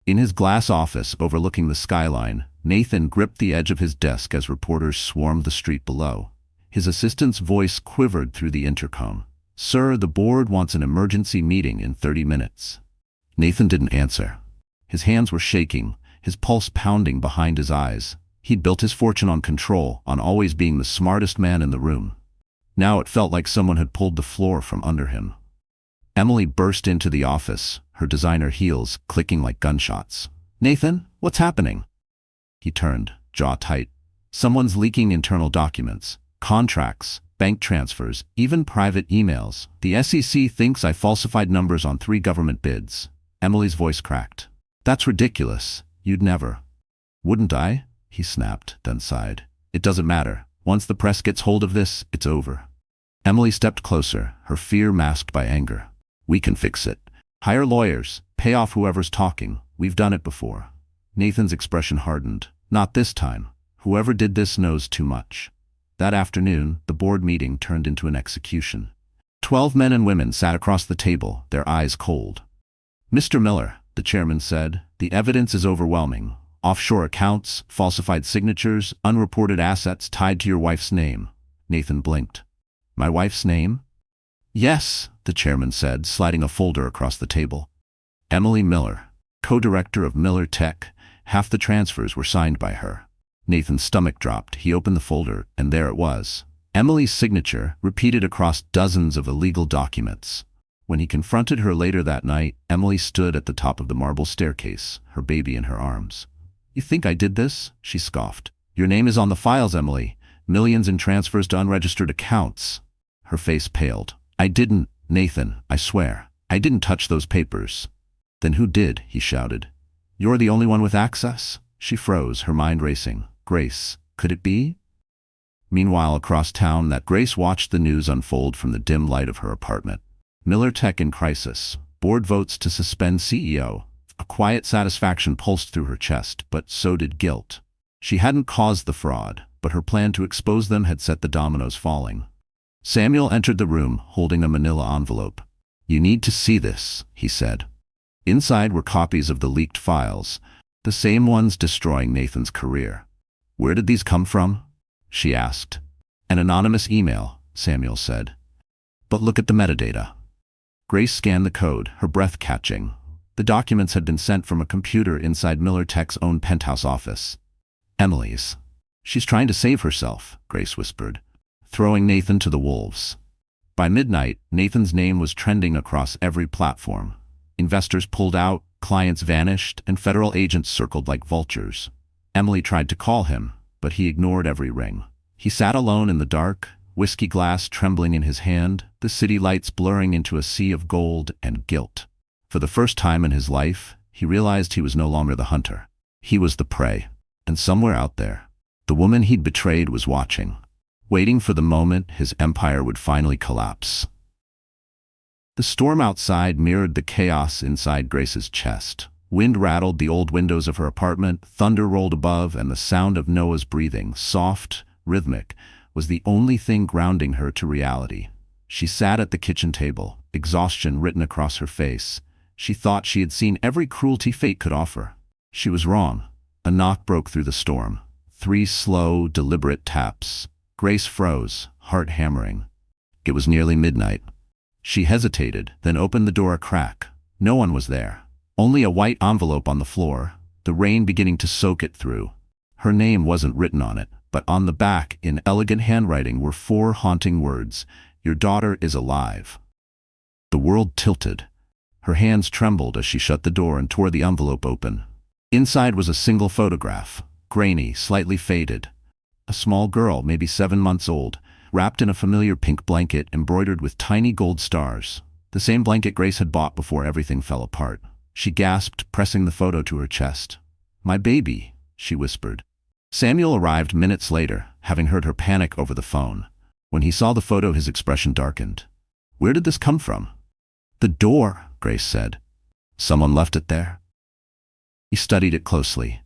In his glass office overlooking the skyline, Nathan gripped the edge of his desk as reporters swarmed the street below. His assistant's voice quivered through the intercom. "Sir, the board wants an emergency meeting in 30 minutes. Nathan didn't answer. His hands were shaking, his pulse pounding behind his eyes. He'd built his fortune on control, on always being the smartest man in the room. Now it felt like someone had pulled the floor from under him. Emily burst into the office, her designer heels clicking like gunshots. "Nathan, what's happening?" He turned, jaw tight. "Someone's leaking internal documents, contracts, bank transfers, even private emails. The SEC thinks I falsified numbers on 3 government bids." Emily's voice cracked. "That's ridiculous. You'd never." "Wouldn't I?" he snapped, then sighed. "It doesn't matter. Once the press gets hold of this, it's over." Emily stepped closer, her fear masked by anger. "We can fix it. Hire lawyers, pay off whoever's talking. We've done it before." Nathan's expression hardened. "Not this time. Whoever did this knows too much." That afternoon, the board meeting turned into an execution. 12 men and women sat across the table, their eyes cold. "Mr. Miller," the chairman said, "the evidence is overwhelming. Offshore accounts, falsified signatures, unreported assets tied to your wife's name." Nathan blinked. "My wife's name?" "Yes," the chairman said, sliding a folder across the table. "Emily Miller, co-director of Miller Tech. Half the transfers were signed by her." Nathan's stomach dropped. He opened the folder, and there it was. Emily's signature, repeated across dozens of illegal documents. When he confronted her later that night, Emily stood at the top of the marble staircase, her baby in her arms. "You think I did this?" she scoffed. "Your name is on the files, Emily. Millions in transfers to unregistered accounts." Her face paled. "I didn't, Nathan, I swear. I didn't touch those papers." "Then who did?" he shouted. "You're the only one with access?" She froze, her mind racing. Grace, could it be? Meanwhile, across town, that Grace watched the news unfold from the dim light of her apartment. Miller Tech in crisis. Board votes to suspend CEO. A quiet satisfaction pulsed through her chest, but so did guilt. She hadn't caused the fraud, but her plan to expose them had set the dominoes falling. Samuel entered the room, holding a manila envelope. "You need to see this," he said. Inside were copies of the leaked files, the same ones destroying Nathan's career. "Where did these come from?" she asked. "An anonymous email," Samuel said. "But look at the metadata." Grace scanned the code, her breath catching. The documents had been sent from a computer inside Miller Tech's own penthouse office. "Emily's. She's trying to save herself," Grace whispered, throwing Nathan to the wolves. By midnight, Nathan's name was trending across every platform. Investors pulled out, clients vanished, and federal agents circled like vultures. Emily tried to call him, but he ignored every ring. He sat alone in the dark, whiskey glass trembling in his hand, the city lights blurring into a sea of gold and guilt. For the first time in his life, he realized he was no longer the hunter. He was the prey. And somewhere out there, the woman he'd betrayed was watching, waiting for the moment his empire would finally collapse. The storm outside mirrored the chaos inside Grace's chest. Wind rattled the old windows of her apartment, thunder rolled above, and the sound of Noah's breathing, soft, rhythmic, was the only thing grounding her to reality. She sat at the kitchen table, exhaustion written across her face. She thought she had seen every cruelty fate could offer. She was wrong. A knock broke through the storm. 3 slow, deliberate taps. Grace froze, heart hammering. It was nearly midnight. She hesitated, then opened the door a crack. No one was there. Only a white envelope on the floor, the rain beginning to soak it through. Her name wasn't written on it, but on the back, in elegant handwriting, were 4 haunting words: "Your daughter is alive." The world tilted. Her hands trembled as she shut the door and tore the envelope open. Inside was a single photograph, grainy, slightly faded. A small girl, maybe 7 months old, wrapped in a familiar pink blanket embroidered with tiny gold stars. The same blanket Grace had bought before everything fell apart. She gasped, pressing the photo to her chest. "My baby," she whispered. Samuel arrived minutes later, having heard her panic over the phone. When he saw the photo, his expression darkened. "Where did this come from?" "The door," Grace said. "Someone left it there?" He studied it closely.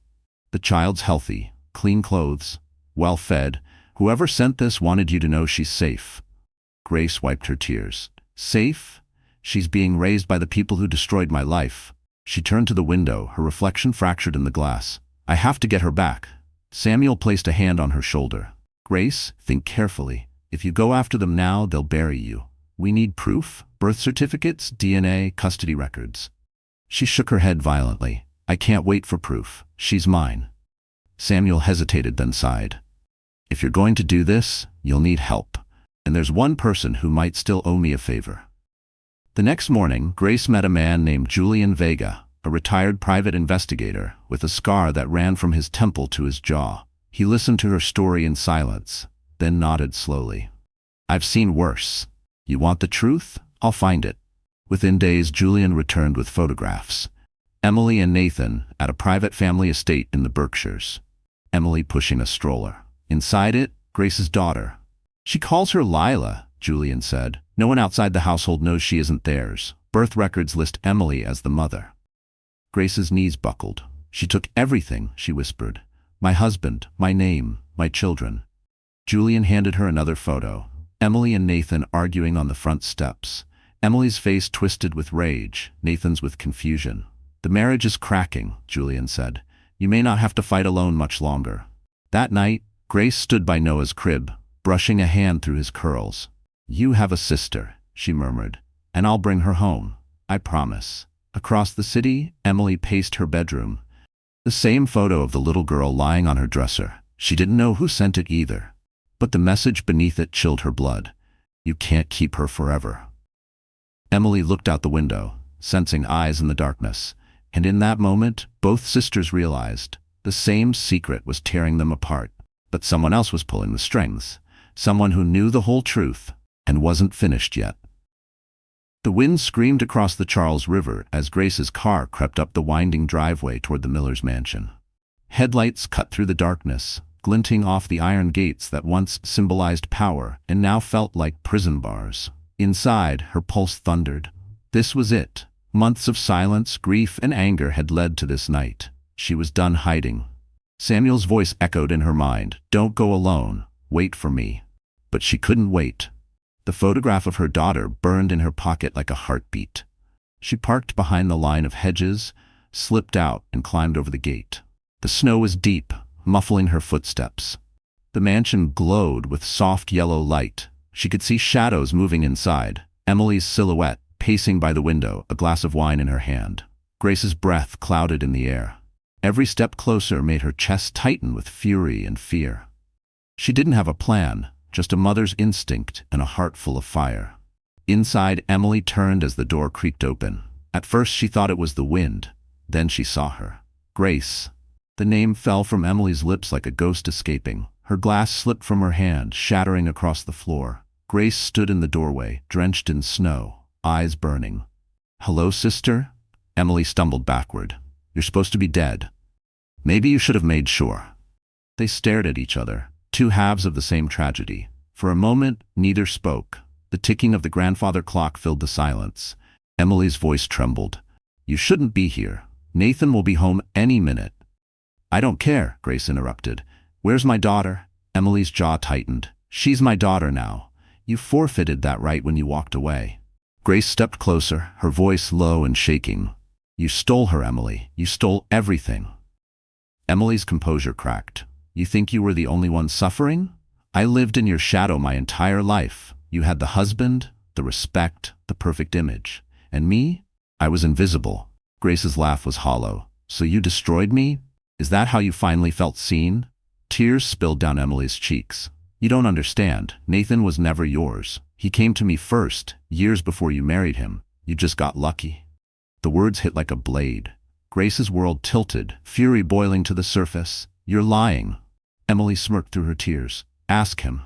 The child's healthy, clean clothes, well fed. Whoever sent this wanted you to know she's safe. Grace wiped her tears. "Safe? She's being raised by the people who destroyed my life." She turned to the window, her reflection fractured in the glass. "I have to get her back." Samuel placed a hand on her shoulder. "Grace, think carefully. If you go after them now, they'll bury you. We need proof: birth certificates, DNA, custody records." She shook her head violently. "I can't wait for proof. She's mine." Samuel hesitated, then sighed. "If you're going to do this, you'll need help. And there's one person who might still owe me a favor." The next morning, Grace met a man named Julian Vega, a retired private investigator with a scar that ran from his temple to his jaw. He listened to her story in silence, then nodded slowly. "I've seen worse. You want the truth? I'll find it." Within days, Julian returned with photographs. Emily and Nathan at a private family estate in the Berkshires. Emily pushing a stroller. Inside it, Grace's daughter. "She calls her Lila," Julian said. "No one outside the household knows she isn't theirs. Birth records list Emily as the mother." Grace's knees buckled. "She took everything," she whispered. "My husband, my name, my children." Julian handed her another photo. Emily and Nathan arguing on the front steps. Emily's face twisted with rage, Nathan's with confusion. "The marriage is cracking," Julian said. "You may not have to fight alone much longer." That night, Grace stood by Noah's crib, brushing a hand through his curls. "You have a sister," she murmured, "and I'll bring her home. I promise." Across the city, Emily paced her bedroom. The same photo of the little girl lying on her dresser. She didn't know who sent it either. But the message beneath it chilled her blood. "You can't keep her forever." Emily looked out the window, sensing eyes in the darkness. And in that moment, both sisters realized the same secret was tearing them apart. But someone else was pulling the strings. Someone who knew the whole truth and wasn't finished yet. The wind screamed across the Charles River as Grace's car crept up the winding driveway toward the Miller's mansion. Headlights cut through the darkness, glinting off the iron gates that once symbolized power and now felt like prison bars. Inside, her pulse thundered. This was it. Months of silence, grief, and anger had led to this night. She was done hiding. Samuel's voice echoed in her mind. "Don't go alone. Wait for me." But she couldn't wait. The photograph of her daughter burned in her pocket like a heartbeat. She parked behind the line of hedges, slipped out, and climbed over the gate. The snow was deep, muffling her footsteps. The mansion glowed with soft yellow light. She could see shadows moving inside. Emily's silhouette, pacing by the window, a glass of wine in her hand. Grace's breath clouded in the air. Every step closer made her chest tighten with fury and fear. She didn't have a plan, just a mother's instinct and a heart full of fire. Inside, Emily turned as the door creaked open. At first she thought it was the wind. Then she saw her. Grace. The name fell from Emily's lips like a ghost escaping. Her glass slipped from her hand, shattering across the floor. Grace stood in the doorway, drenched in snow, eyes burning. "Hello, sister?" Emily stumbled backward. "You're supposed to be dead. Maybe you should have made sure." They stared at each other, two halves of the same tragedy. For a moment, neither spoke. The ticking of the grandfather clock filled the silence. Emily's voice trembled. "You shouldn't be here. Nathan will be home any minute." "I don't care," Grace interrupted. "Where's my daughter?" Emily's jaw tightened. "She's my daughter now. You forfeited that right when you walked away." Grace stepped closer, her voice low and shaking. "You stole her, Emily. You stole everything." Emily's composure cracked. "You think you were the only one suffering? I lived in your shadow my entire life. You had the husband, the respect, the perfect image. And me? I was invisible. Grace's laugh was hollow. So you destroyed me? Is that how you finally felt seen? Tears spilled down Emily's cheeks. You don't understand. Nathan was never yours. He came to me first, years before you married him. You just got lucky. The words hit like a blade. Grace's world tilted, fury boiling to the surface. You're lying. Emily smirked through her tears. Ask him.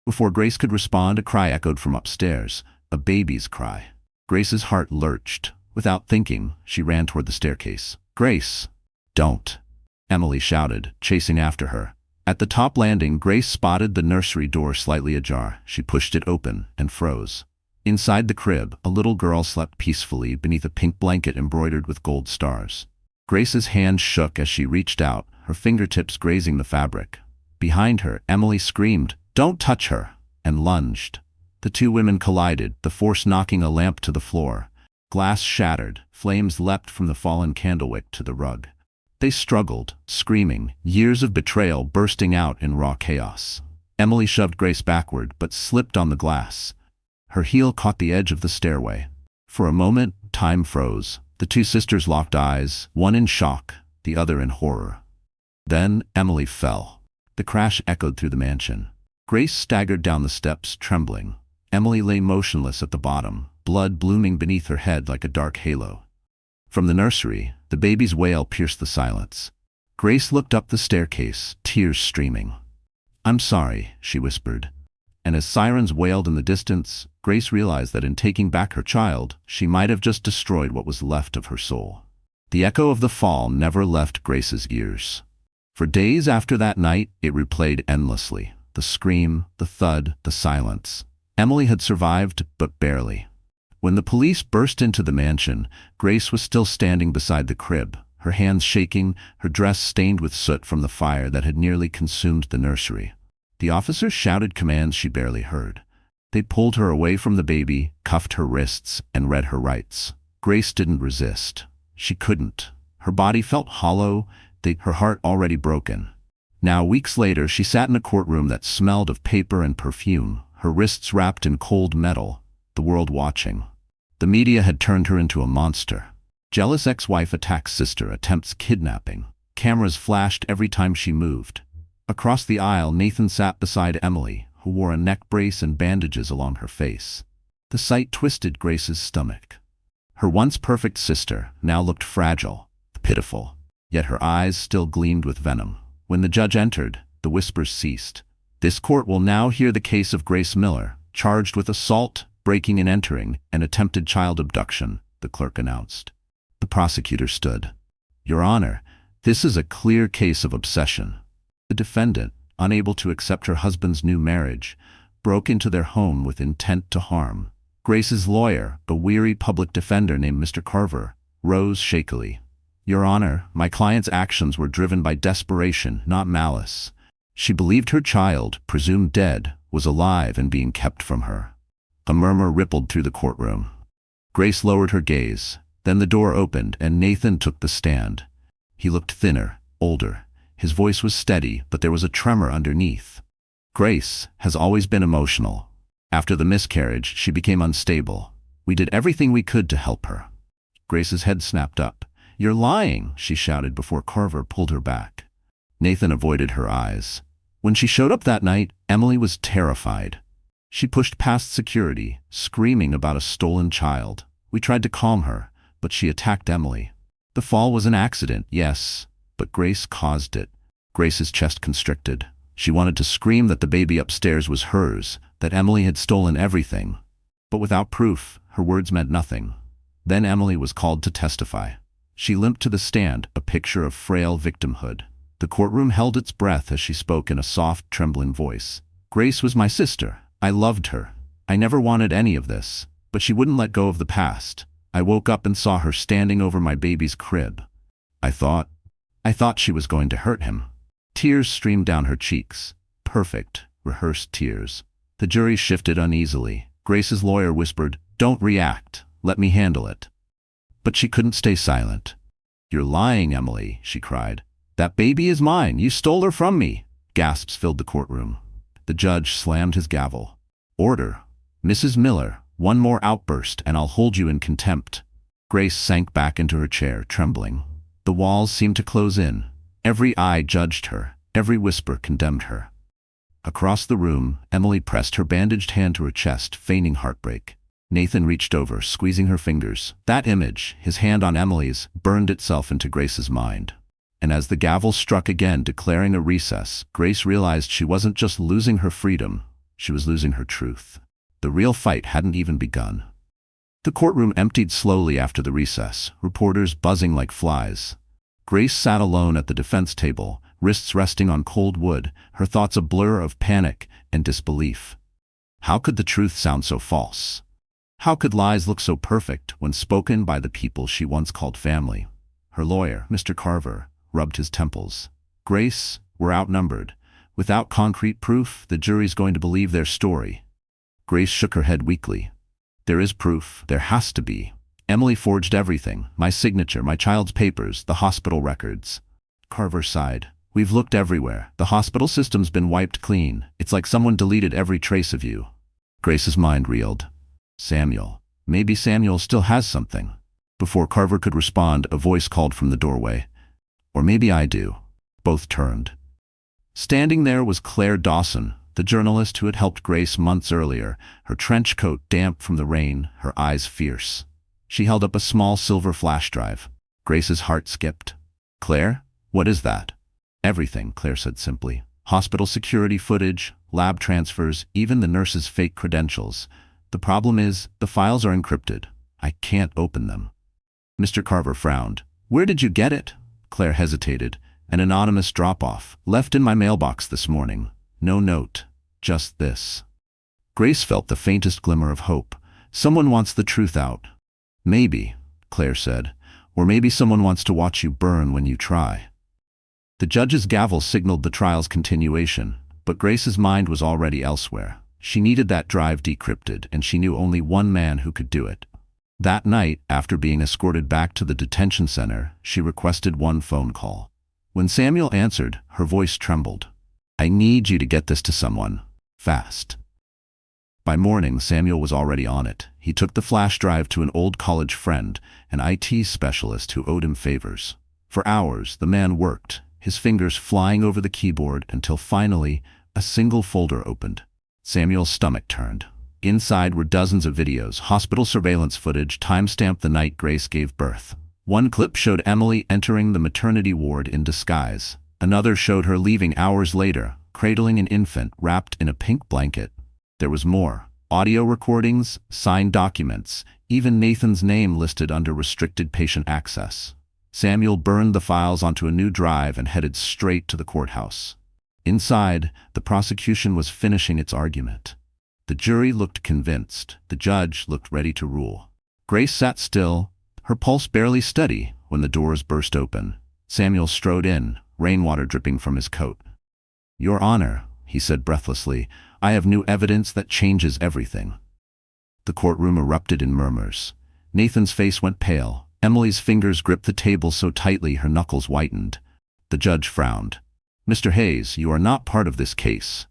Before Grace could respond, a cry echoed from upstairs. A baby's cry. Grace's heart lurched. Without thinking, she ran toward the staircase. Grace! Don't! Emily shouted, chasing after her. At the top landing, Grace spotted the nursery door slightly ajar. She pushed it open and froze. Inside the crib, a little girl slept peacefully beneath a pink blanket embroidered with gold stars. Grace's hand shook as she reached out, her fingertips grazing the fabric. Behind her, Emily screamed, "Don't touch her!" and lunged. The two women collided, the force knocking a lamp to the floor. Glass shattered, flames leapt from the fallen candlewick to the rug. They struggled, screaming, years of betrayal bursting out in raw chaos. Emily shoved Grace backward, but slipped on the glass. Her heel caught the edge of the stairway. For a moment, time froze. The two sisters locked eyes, one in shock, the other in horror. Then Emily fell. The crash echoed through the mansion. Grace staggered down the steps, trembling. Emily lay motionless at the bottom, blood blooming beneath her head like a dark halo. From the nursery, the baby's wail pierced the silence. Grace looked up the staircase, tears streaming. "I'm sorry," she whispered. And as sirens wailed in the distance, Grace realized that in taking back her child, she might have just destroyed what was left of her soul. The echo of the fall never left Grace's ears. For days after that night, it replayed endlessly. The scream, the thud, the silence. Emily had survived, but barely. When the police burst into the mansion, Grace was still standing beside the crib, her hands shaking, her dress stained with soot from the fire that had nearly consumed the nursery. The officers shouted commands she barely heard. They pulled her away from the baby, cuffed her wrists, and read her rights. Grace didn't resist. She couldn't. Her body felt hollow, her heart already broken. Now, weeks later, she sat in a courtroom that smelled of paper and perfume, her wrists wrapped in cold metal, the world watching. The media had turned her into a monster. Jealous ex-wife attacks sister, attempts kidnapping. Cameras flashed every time she moved. Across the aisle, Nathan sat beside Emily, who wore a neck brace and bandages along her face. The sight twisted Grace's stomach. Her once perfect sister now looked fragile, pitiful, yet her eyes still gleamed with venom. When the judge entered, the whispers ceased. This court will now hear the case of Grace Miller, charged with assault, breaking and entering, and attempted child abduction, the clerk announced. The prosecutor stood. Your Honor, this is a clear case of obsession. The defendant, unable to accept her husband's new marriage, broke into their home with intent to harm. Grace's lawyer, a weary public defender named Mr. Carver, rose shakily. Your Honor, my client's actions were driven by desperation, not malice. She believed her child, presumed dead, was alive and being kept from her. A murmur rippled through the courtroom. Grace lowered her gaze. Then the door opened and Nathan took the stand. He looked thinner, older. His voice was steady, but there was a tremor underneath. Grace has always been emotional. After the miscarriage, she became unstable. We did everything we could to help her. Grace's head snapped up. You're lying, she shouted before Carver pulled her back. Nathan avoided her eyes. When she showed up that night, Emily was terrified. She pushed past security, screaming about a stolen child. We tried to calm her, but she attacked Emily. The fall was an accident, yes, but Grace caused it. Grace's chest constricted. She wanted to scream that the baby upstairs was hers, that Emily had stolen everything. But without proof, her words meant nothing. Then Emily was called to testify. She limped to the stand, a picture of frail victimhood. The courtroom held its breath as she spoke in a soft, trembling voice. Grace was my sister. I loved her. I never wanted any of this, but she wouldn't let go of the past. I woke up and saw her standing over my baby's crib. I thought she was going to hurt him. Tears streamed down her cheeks. Perfect, rehearsed tears. The jury shifted uneasily. Grace's lawyer whispered, "Don't react. Let me handle it." But she couldn't stay silent. "You're lying, Emily," she cried. "That baby is mine. You stole her from me." Gasps filled the courtroom. The judge slammed his gavel. "Order. Mrs. Miller, one more outburst and I'll hold you in contempt." Grace sank back into her chair, trembling. The walls seemed to close in. Every eye judged her. Every whisper condemned her. Across the room, Emily pressed her bandaged hand to her chest, feigning heartbreak. Nathan reached over, squeezing her fingers. That image, his hand on Emily's, burned itself into Grace's mind. And as the gavel struck again, declaring a recess, Grace realized she wasn't just losing her freedom, she was losing her truth. The real fight hadn't even begun. The courtroom emptied slowly after the recess, reporters buzzing like flies. Grace sat alone at the defense table, wrists resting on cold wood, her thoughts a blur of panic and disbelief. How could the truth sound so false? How could lies look so perfect when spoken by the people she once called family? Her lawyer, Mr. Carver, rubbed his temples. Grace, we're outnumbered. Without concrete proof, the jury's going to believe their story. Grace shook her head weakly. There is proof. There has to be. Emily forged everything. My signature, my child's papers, the hospital records. Carver sighed. We've looked everywhere. The hospital system's been wiped clean. It's like someone deleted every trace of you. Grace's mind reeled. Samuel. Maybe Samuel still has something. Before Carver could respond, a voice called from the doorway. Or maybe I do. Both turned. Standing there was Claire Dawson, the journalist who had helped Grace months earlier, her trench coat damp from the rain, her eyes fierce. She held up a small silver flash drive. Grace's heart skipped. Claire? What is that? Everything, Claire said simply. Hospital security footage, lab transfers, even the nurse's fake credentials. The problem is, the files are encrypted. I can't open them. Mr. Carver frowned. Where did you get it? Claire hesitated. An anonymous drop-off, left in my mailbox this morning. No note, just this. Grace felt the faintest glimmer of hope. Someone wants the truth out. Maybe, Claire said, or maybe someone wants to watch you burn when you try. The judge's gavel signaled the trial's continuation, but Grace's mind was already elsewhere. She needed that drive decrypted, and she knew only one man who could do it. That night, after being escorted back to the detention center, she requested one phone call. When Samuel answered, her voice trembled. I need you to get this to someone. Fast. By morning, Samuel was already on it. He took the flash drive to an old college friend, an IT specialist who owed him favors. For hours, the man worked, his fingers flying over the keyboard until finally, a single folder opened. Samuel's stomach turned. Inside were dozens of videos, hospital surveillance footage, time-stamped the night Grace gave birth. One clip showed Emily entering the maternity ward in disguise. Another showed her leaving hours later, cradling an infant wrapped in a pink blanket. There was more. Audio recordings, signed documents, even Nathan's name listed under restricted patient access. Samuel burned the files onto a new drive and headed straight to the courthouse. Inside, the prosecution was finishing its argument. The jury looked convinced. The judge looked ready to rule. Grace sat still, her pulse barely steady, when the doors burst open. Samuel strode in, rainwater dripping from his coat. Your Honor, he said breathlessly, I have new evidence that changes everything. The courtroom erupted in murmurs. Nathan's face went pale. Emily's fingers gripped the table so tightly her knuckles whitened. The judge frowned. Mr. Hayes, you are not part of this case.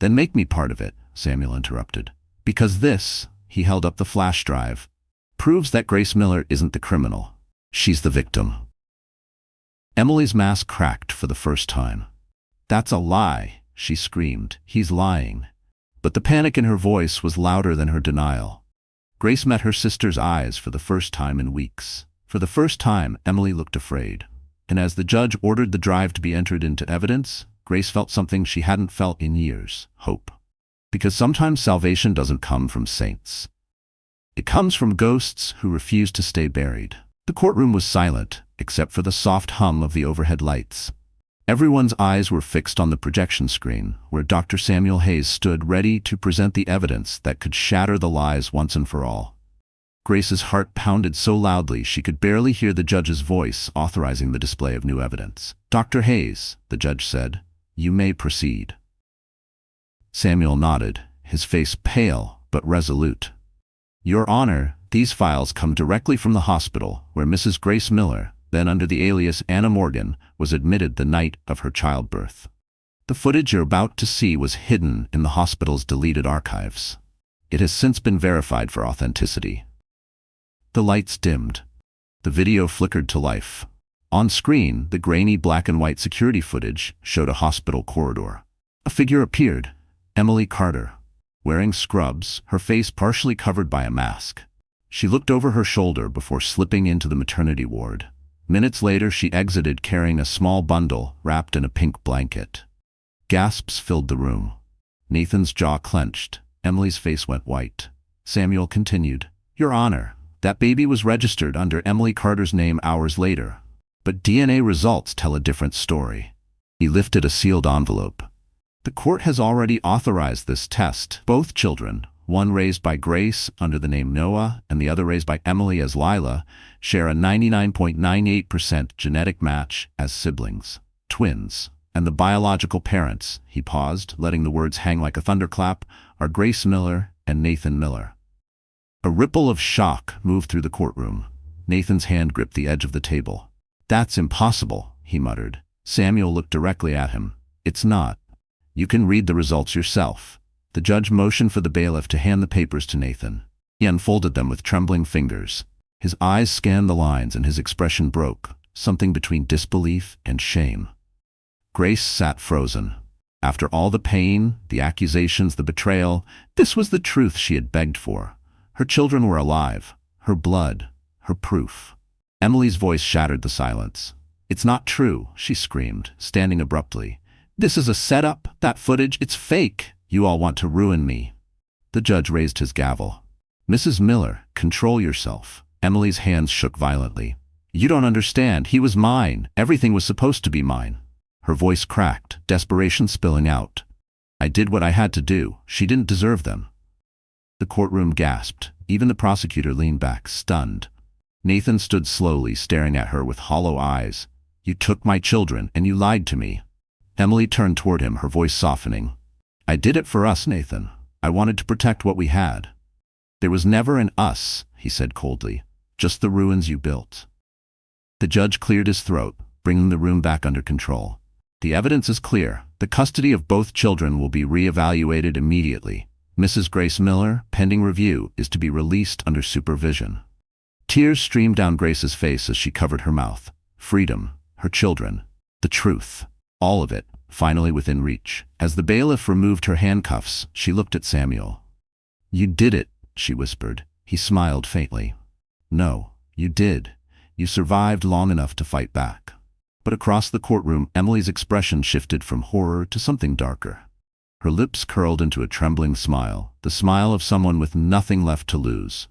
Then make me part of it, Samuel interrupted. Because this, he held up the flash drive, proves that Grace Miller isn't the criminal. She's the victim. Emily's mask cracked for the first time. That's a lie, she screamed. He's lying. But the panic in her voice was louder than her denial. Grace met her sister's eyes for the first time in weeks. For the first time, Emily looked afraid. And as the judge ordered the drive to be entered into evidence, Grace felt something she hadn't felt in years: hope. Because sometimes salvation doesn't come from saints. It comes from ghosts who refuse to stay buried. The courtroom was silent, except for the soft hum of the overhead lights. Everyone's eyes were fixed on the projection screen, where Dr. Samuel Hayes stood ready to present the evidence that could shatter the lies once and for all. Grace's heart pounded so loudly she could barely hear the judge's voice authorizing the display of new evidence. Dr. Hayes, the judge said, you may proceed. Samuel nodded, his face pale but resolute. Your Honor, these files come directly from the hospital where Mrs. Grace Miller, then under the alias Anna Morgan, was admitted the night of her childbirth. The footage you're about to see was hidden in the hospital's deleted archives. It has since been verified for authenticity. The lights dimmed. The video flickered to life. On screen, the grainy black and white security footage showed a hospital corridor. A figure appeared, Emily Carter, wearing scrubs, her face partially covered by a mask. She looked over her shoulder before slipping into the maternity ward. Minutes later, she exited carrying a small bundle wrapped in a pink blanket. Gasps filled the room. Nathan's jaw clenched. Emily's face went white. Samuel continued, "Your Honor, that baby was registered under Emily Carter's name hours later. But DNA results tell a different story." He lifted a sealed envelope. "The court has already authorized this test. Both children, one raised by Grace under the name Noah and the other raised by Emily as Lila, share a 99.98% genetic match as siblings, twins. And the biological parents," he paused, letting the words hang like a thunderclap, "are Grace Miller and Nathan Miller." A ripple of shock moved through the courtroom. Nathan's hand gripped the edge of the table. "That's impossible," he muttered. Samuel looked directly at him. "It's not. You can read the results yourself." The judge motioned for the bailiff to hand the papers to Nathan. He unfolded them with trembling fingers. His eyes scanned the lines and his expression broke, something between disbelief and shame. Grace sat frozen. After all the pain, the accusations, the betrayal, this was the truth she had begged for. Her children were alive, her blood, her proof. Emily's voice shattered the silence. "It's not true," she screamed, standing abruptly. "This is a setup, that footage, it's fake. You all want to ruin me." The judge raised his gavel. "Mrs. Miller, control yourself." Emily's hands shook violently. "You don't understand. He was mine. Everything was supposed to be mine." Her voice cracked, desperation spilling out. "I did what I had to do. She didn't deserve them." The courtroom gasped. Even the prosecutor leaned back, stunned. Nathan stood slowly, staring at her with hollow eyes. "You took my children, and you lied to me." Emily turned toward him, her voice softening. "I did it for us, Nathan. I wanted to protect what we had." "There was never an us," he said coldly. "Just the ruins you built." The judge cleared his throat, bringing the room back under control. "The evidence is clear. The custody of both children will be re-evaluated immediately. Mrs. Grace Miller, pending review, is to be released under supervision." Tears streamed down Grace's face as she covered her mouth. Freedom, her children, the truth, all of it, finally within reach. As the bailiff removed her handcuffs, she looked at Samuel. "You did it," she whispered. He smiled faintly. "No, you did. You survived long enough to fight back." But across the courtroom, Emily's expression shifted from horror to something darker. Her lips curled into a trembling smile, the smile of someone with nothing left to lose.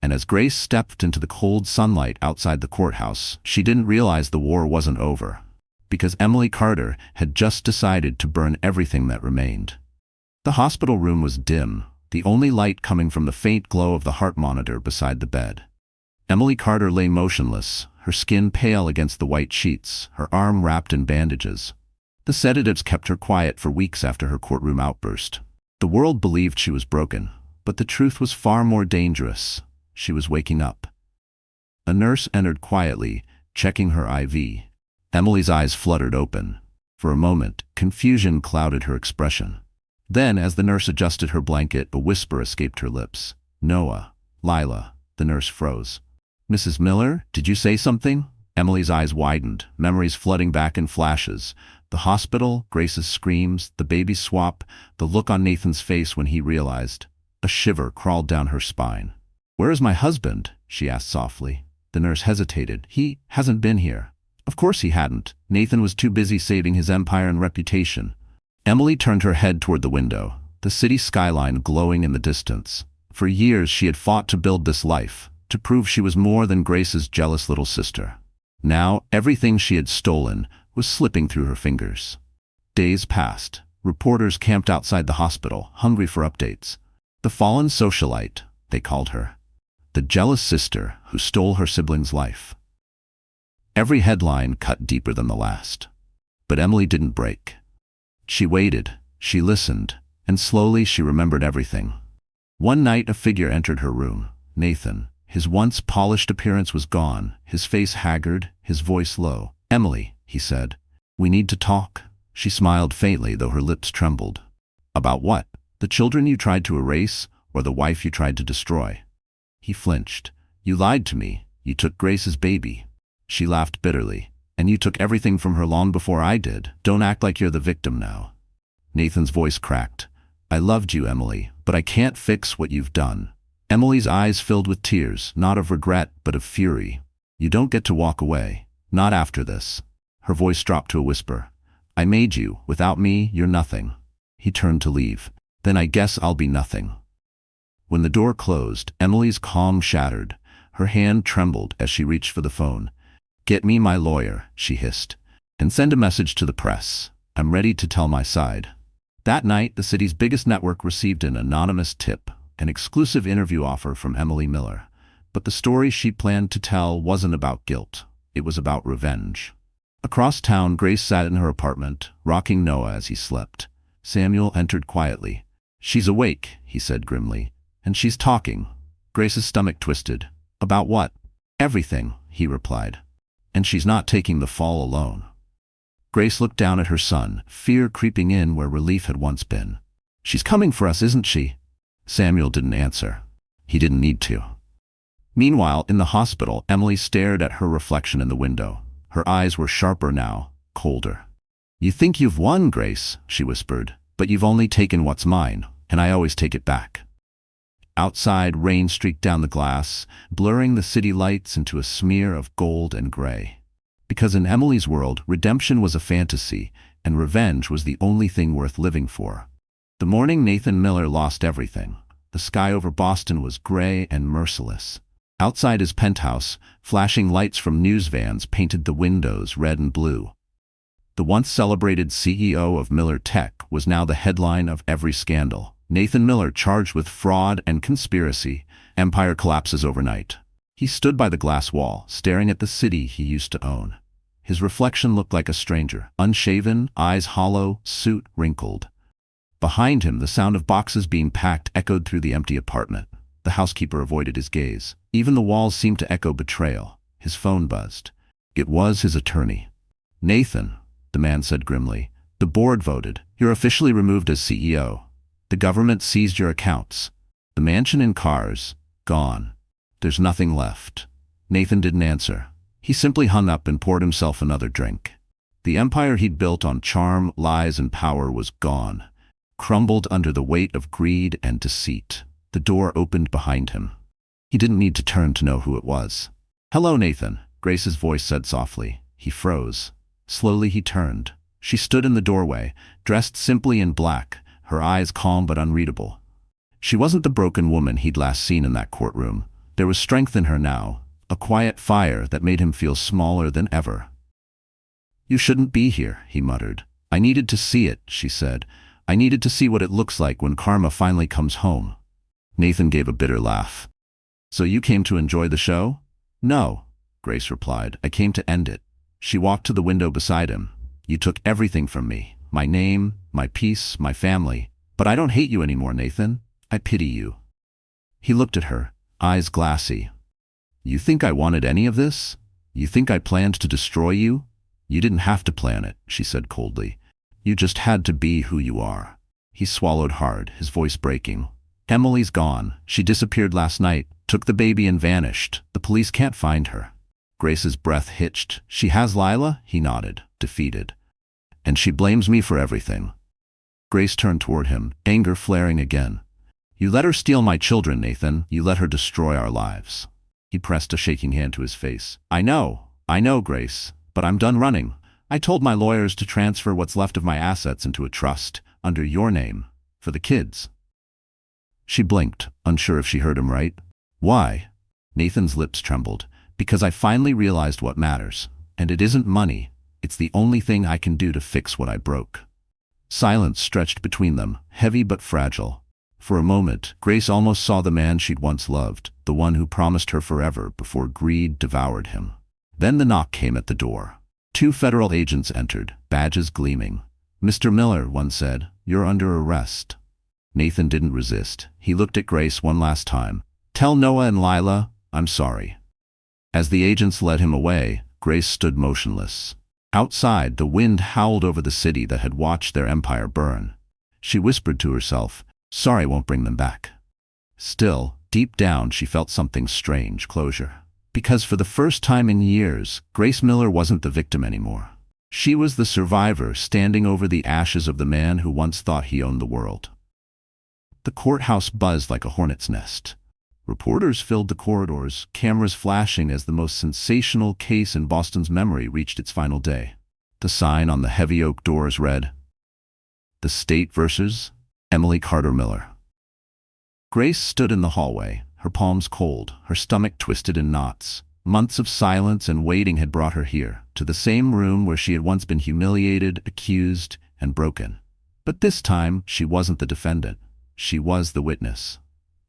And as Grace stepped into the cold sunlight outside the courthouse, she didn't realize the war wasn't over. Because Emily Carter had just decided to burn everything that remained. The hospital room was dim, the only light coming from the faint glow of the heart monitor beside the bed. Emily Carter lay motionless, her skin pale against the white sheets, her arm wrapped in bandages. The sedatives kept her quiet for weeks after her courtroom outburst. The world believed she was broken, but the truth was far more dangerous. She was waking up. A nurse entered quietly, checking her IV. Emily's eyes fluttered open. For a moment, confusion clouded her expression. Then, as the nurse adjusted her blanket, a whisper escaped her lips. "Noah, Lila." The nurse froze. "Mrs. Miller, did you say something?" Emily's eyes widened, memories flooding back in flashes. The hospital, Grace's screams, the baby swap, the look on Nathan's face when he realized. A shiver crawled down her spine. "Where is my husband?" she asked softly. The nurse hesitated. "He hasn't been here." Of course he hadn't. Nathan was too busy saving his empire and reputation. Emily turned her head toward the window, the city skyline glowing in the distance. For years she had fought to build this life, to prove she was more than Grace's jealous little sister. Now, everything she had stolen was slipping through her fingers. Days passed. Reporters camped outside the hospital, hungry for updates. The fallen socialite, they called her. The jealous sister who stole her sibling's life. Every headline cut deeper than the last. But Emily didn't break. She waited, she listened, and slowly she remembered everything. One night a figure entered her room. Nathan. His once polished appearance was gone, his face haggard, his voice low. "Emily," he said, "we need to talk." She smiled faintly, though her lips trembled. "About what? The children you tried to erase, or the wife you tried to destroy?" He flinched. "You lied to me. You took Grace's baby." She laughed bitterly. "And you took everything from her long before I did. Don't act like you're the victim now." Nathan's voice cracked. "I loved you, Emily, but I can't fix what you've done." Emily's eyes filled with tears, not of regret, but of fury. "You don't get to walk away. Not after this." Her voice dropped to a whisper. "I made you. Without me, you're nothing." He turned to leave. "Then I guess I'll be nothing." When the door closed, Emily's calm shattered. Her hand trembled as she reached for the phone. "Get me my lawyer," she hissed, "and send a message to the press. I'm ready to tell my side." That night, the city's biggest network received an anonymous tip, an exclusive interview offer from Emily Miller. But the story she planned to tell wasn't about guilt. It was about revenge. Across town, Grace sat in her apartment, rocking Noah as he slept. Samuel entered quietly. "She's awake," he said grimly, "and she's talking." Grace's stomach twisted. "About what?" "Everything," he replied. "And she's not taking the fall alone." Grace looked down at her son, fear creeping in where relief had once been. "She's coming for us, isn't she?" Samuel didn't answer. He didn't need to. Meanwhile, in the hospital, Emily stared at her reflection in the window. Her eyes were sharper now, colder. "You think you've won, Grace," she whispered, "but you've only taken what's mine, and I always take it back." Outside, rain streaked down the glass, blurring the city lights into a smear of gold and gray. Because in Emily's world, redemption was a fantasy, and revenge was the only thing worth living for. The morning Nathan Miller lost everything. The sky over Boston was gray and merciless. Outside his penthouse, flashing lights from news vans painted the windows red and blue. The once celebrated CEO of Miller Tech was now the headline of every scandal. Nathan Miller charged with fraud and conspiracy. Empire collapses overnight. He stood by the glass wall, staring at the city he used to own. His reflection looked like a stranger, unshaven, eyes hollow, suit wrinkled. Behind him, the sound of boxes being packed echoed through the empty apartment. The housekeeper avoided his gaze. Even the walls seemed to echo betrayal. His phone buzzed. It was his attorney. "Nathan," the man said grimly, "the board voted. You're officially removed as CEO. The government seized your accounts. The mansion and cars, gone. There's nothing left." Nathan didn't answer. He simply hung up and poured himself another drink. The empire he'd built on charm, lies, and power was gone, crumbled under the weight of greed and deceit. The door opened behind him. He didn't need to turn to know who it was. "Hello, Nathan," Grace's voice said softly. He froze. Slowly he turned. She stood in the doorway, dressed simply in black, her eyes calm but unreadable. She wasn't the broken woman he'd last seen in that courtroom. There was strength in her now, a quiet fire that made him feel smaller than ever. "You shouldn't be here," he muttered. "I needed to see it," she said. "I needed to see what it looks like when karma finally comes home." Nathan gave a bitter laugh. "So you came to enjoy the show?" "No," Grace replied. "I came to end it." She walked to the window beside him. "You took everything from me. My name, my peace, my family. But I don't hate you anymore, Nathan. I pity you." He looked at her, eyes glassy. "You think I wanted any of this? You think I planned to destroy you?" "You didn't have to plan it," she said coldly. "You just had to be who you are." He swallowed hard, his voice breaking. "Emily's gone. She disappeared last night, took the baby and vanished. The police can't find her." Grace's breath hitched. "She has Lila?" He nodded, defeated. "And she blames me for everything." Grace turned toward him, anger flaring again. "You let her steal my children, Nathan. You let her destroy our lives." He pressed a shaking hand to his face. I know, Grace, but I'm done running. I told my lawyers to transfer what's left of my assets into a trust, under your name, for the kids." She blinked, unsure if she heard him right. "Why?" Nathan's lips trembled. "Because I finally realized what matters. And it isn't money. It's the only thing I can do to fix what I broke." Silence stretched between them, heavy but fragile. For a moment, Grace almost saw the man she'd once loved, the one who promised her forever before greed devoured him. Then the knock came at the door. 2 federal agents entered, badges gleaming. "Mr. Miller," one said, "you're under arrest." Nathan didn't resist. He looked at Grace one last time. "Tell Noah and Lila, I'm sorry." As the agents led him away, Grace stood motionless. Outside, the wind howled over the city that had watched their empire burn. She whispered to herself, "Sorry won't bring them back." Still, deep down, she felt something strange, closure. Because for the first time in years, Grace Miller wasn't the victim anymore. She was the survivor standing over the ashes of the man who once thought he owned the world. The courthouse buzzed like a hornet's nest. Reporters filled the corridors, cameras flashing as the most sensational case in Boston's memory reached its final day. The sign on the heavy oak doors read, "The State versus Emily Carter Miller." Grace stood in the hallway, her palms cold, her stomach twisted in knots. Months of silence and waiting had brought her here, to the same room where she had once been humiliated, accused, and broken. But this time, she wasn't the defendant. She was the witness.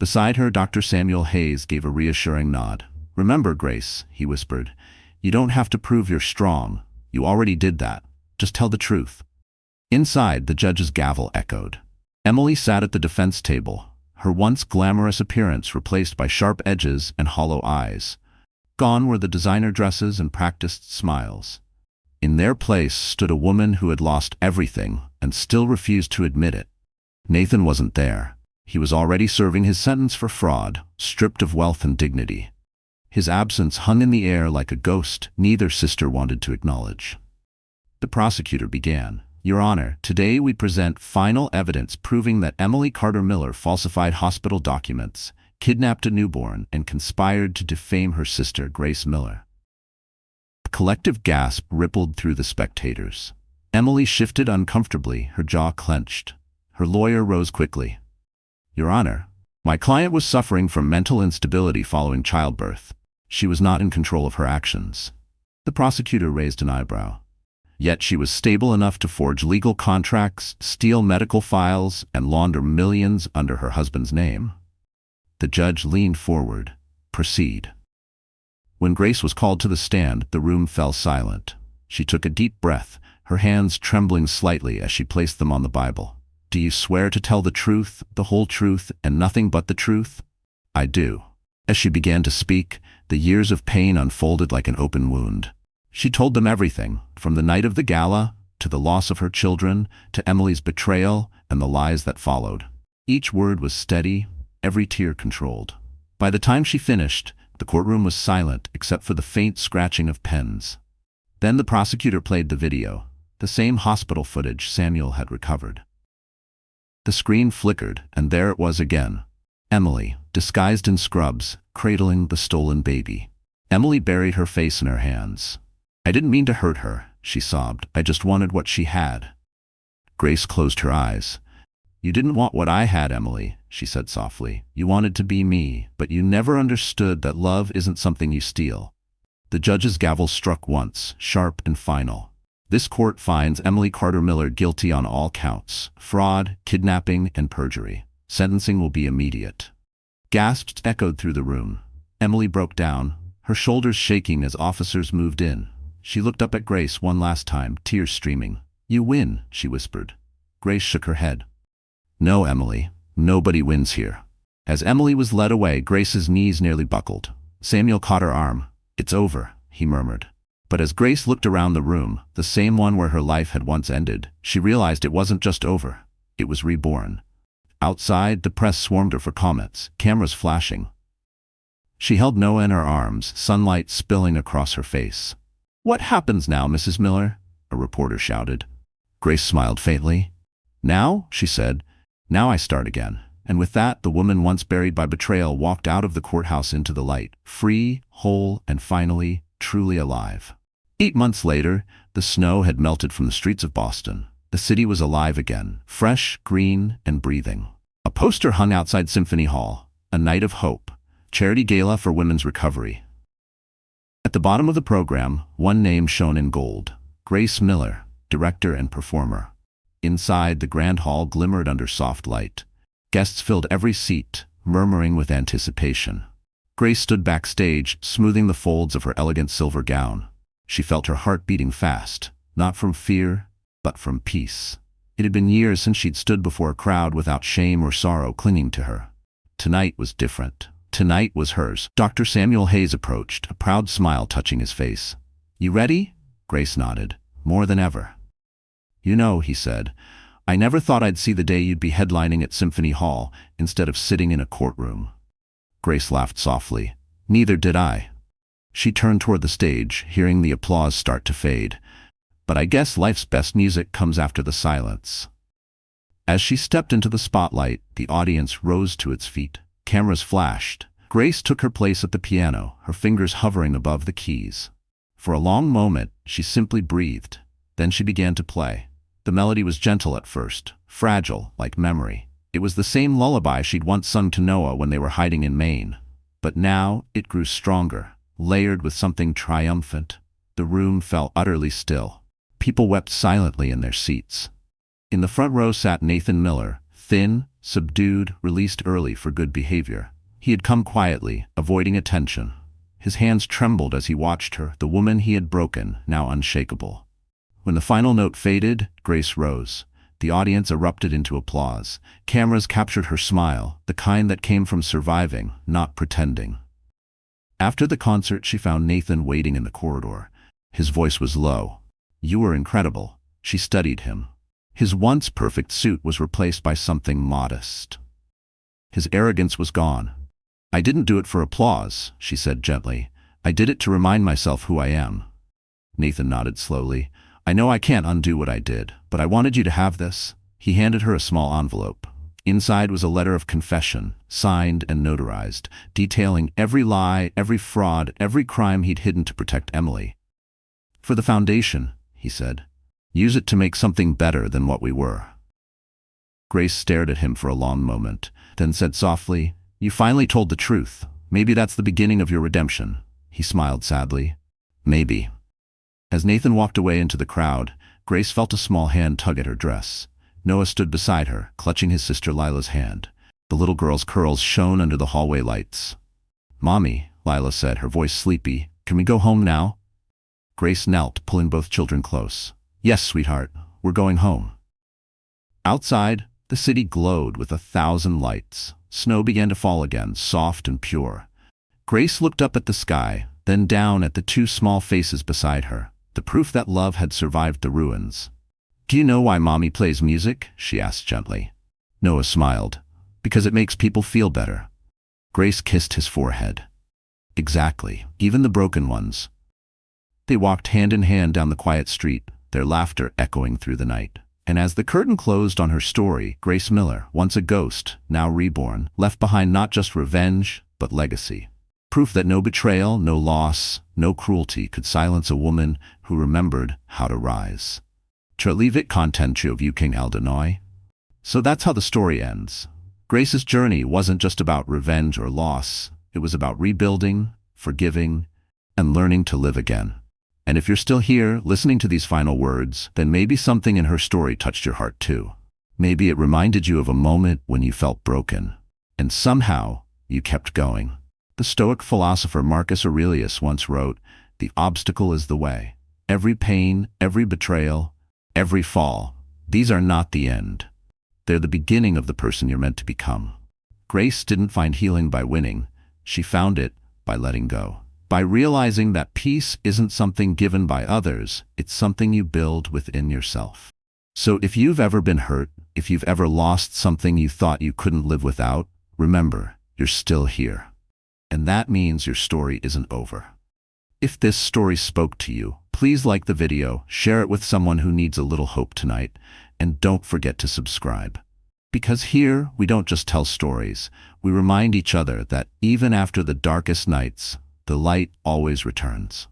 Beside her, Dr. Samuel Hayes gave a reassuring nod. "Remember, Grace," he whispered, "you don't have to prove you're strong. You already did that. Just tell the truth." Inside, the judge's gavel echoed. Emily sat at the defense table, her once glamorous appearance replaced by sharp edges and hollow eyes. Gone were the designer dresses and practiced smiles. In their place stood a woman who had lost everything and still refused to admit it. Nathan wasn't there. He was already serving his sentence for fraud, stripped of wealth and dignity. His absence hung in the air like a ghost neither sister wanted to acknowledge. The prosecutor began. "Your Honor, today we present final evidence proving that Emily Carter Miller falsified hospital documents, kidnapped a newborn, and conspired to defame her sister, Grace Miller." A collective gasp rippled through the spectators. Emily shifted uncomfortably, her jaw clenched. Her lawyer rose quickly. "Your Honor, my client was suffering from mental instability following childbirth. She was not in control of her actions." The prosecutor raised an eyebrow. "Yet she was stable enough to forge legal contracts, steal medical files, and launder millions under her husband's name." The judge leaned forward. "Proceed." When Grace was called to the stand, the room fell silent. She took a deep breath, her hands trembling slightly as she placed them on the Bible. "Do you swear to tell the truth, the whole truth, and nothing but the truth?" "I do." As she began to speak, the years of pain unfolded like an open wound. She told them everything, from the night of the gala, to the loss of her children, to Emily's betrayal, and the lies that followed. Each word was steady, every tear controlled. By the time she finished, the courtroom was silent except for the faint scratching of pens. Then the prosecutor played the video, the same hospital footage Samuel had recovered. The screen flickered, and there it was again. Emily, disguised in scrubs, cradling the stolen baby. Emily buried her face in her hands. "I didn't mean to hurt her," she sobbed. "I just wanted what she had." Grace closed her eyes. "You didn't want what I had, Emily," she said softly. "You wanted to be me, but you never understood that love isn't something you steal." The judge's gavel struck once, sharp and final. "This court finds Emily Carter Miller guilty on all counts: fraud, kidnapping, and perjury. Sentencing will be immediate." Gasps echoed through the room. Emily broke down, her shoulders shaking as officers moved in. She looked up at Grace one last time, tears streaming. "You win," she whispered. Grace shook her head. "No, Emily, nobody wins here." As Emily was led away, Grace's knees nearly buckled. Samuel caught her arm. "It's over," he murmured. But as Grace looked around the room, the same one where her life had once ended, she realized it wasn't just over. It was reborn. Outside, the press swarmed her for comments, cameras flashing. She held Noah in her arms, sunlight spilling across her face. "What happens now, Mrs. Miller?" a reporter shouted. Grace smiled faintly. "Now," she said, "now I start again." And with that, the woman once buried by betrayal walked out of the courthouse into the light, free, whole, and finally, truly alive. 8 months later, the snow had melted from the streets of Boston. The city was alive again, fresh, green, and breathing. A poster hung outside Symphony Hall, a night of hope, charity gala for women's recovery. At the bottom of the program, one name shone in gold: Grace Miller, director and performer. Inside, the grand hall glimmered under soft light. Guests filled every seat, murmuring with anticipation. Grace stood backstage, smoothing the folds of her elegant silver gown. She felt her heart beating fast, not from fear, but from peace. It had been years since she'd stood before a crowd without shame or sorrow clinging to her. Tonight was different. Tonight was hers. Dr. Samuel Hayes approached, a proud smile touching his face. "You ready?" Grace nodded. "More than ever." "You know," he said, "I never thought I'd see the day you'd be headlining at Symphony Hall instead of sitting in a courtroom." Grace laughed softly. "Neither did I." She turned toward the stage, hearing the applause start to fade. But I guess life's best music comes after the silence. As she stepped into the spotlight, the audience rose to its feet. Cameras flashed. Grace took her place at the piano, her fingers hovering above the keys. For a long moment, she simply breathed. Then she began to play. The melody was gentle at first, fragile, like memory. It was the same lullaby she'd once sung to Noah when they were hiding in Maine. But now it grew stronger, layered with something triumphant. The room fell utterly still. People wept silently in their seats. In the front row sat Nathan Miller, thin, subdued, released early for good behavior. He had come quietly, avoiding attention. His hands trembled as he watched her, the woman he had broken, now unshakable. When the final note faded, Grace rose. The audience erupted into applause. Cameras captured her smile, the kind that came from surviving, not pretending. After the concert, she found Nathan waiting in the corridor. His voice was low. "You were incredible." She studied him. His once perfect suit was replaced by something modest. His arrogance was gone. "I didn't do it for applause," she said gently. "I did it to remind myself who I am." Nathan nodded slowly. "I know I can't undo what I did, but I wanted you to have this." He handed her a small envelope. Inside was a letter of confession, signed and notarized, detailing every lie, every fraud, every crime he'd hidden to protect Emily. "For the foundation," he said. "Use it to make something better than what we were." Grace stared at him for a long moment, then said softly, "You finally told the truth. Maybe that's the beginning of your redemption." He smiled sadly. "Maybe." As Nathan walked away into the crowd, Grace felt a small hand tug at her dress. Noah stood beside her, clutching his sister Lila's hand. The little girl's curls shone under the hallway lights. "Mommy," Lila said, her voice sleepy, "can we go home now?" Grace knelt, pulling both children close. "Yes, sweetheart, we're going home." Outside, the city glowed with 1,000 lights. Snow began to fall again, soft and pure. Grace looked up at the sky, then down at the two small faces beside her, the proof that love had survived the ruins. "Do you know why Mommy plays music?" she asked gently. Noah smiled. "Because it makes people feel better." Grace kissed his forehead. "Exactly, even the broken ones." They walked hand in hand down the quiet street, their laughter echoing through the night. And as the curtain closed on her story, Grace Miller, once a ghost, now reborn, left behind not just revenge, but legacy. Proof that no betrayal, no loss, no cruelty could silence a woman who remembered how to rise. Trelivit contentio King Aldenoi. So that's how the story ends. Grace's journey wasn't just about revenge or loss. It was about rebuilding, forgiving, and learning to live again. And if you're still here, listening to these final words, then maybe something in her story touched your heart too. Maybe it reminded you of a moment when you felt broken, and somehow you kept going. The Stoic philosopher Marcus Aurelius once wrote, "The obstacle is the way. Every pain, every betrayal, every fall, these are not the end. They're the beginning of the person you're meant to become." Grace didn't find healing by winning. She found it by letting go. By realizing that peace isn't something given by others, it's something you build within yourself. So if you've ever been hurt, if you've ever lost something you thought you couldn't live without, remember, you're still here. And that means your story isn't over. If this story spoke to you, please like the video, share it with someone who needs a little hope tonight, and don't forget to subscribe. Because here, we don't just tell stories, we remind each other that even after the darkest nights, the light always returns.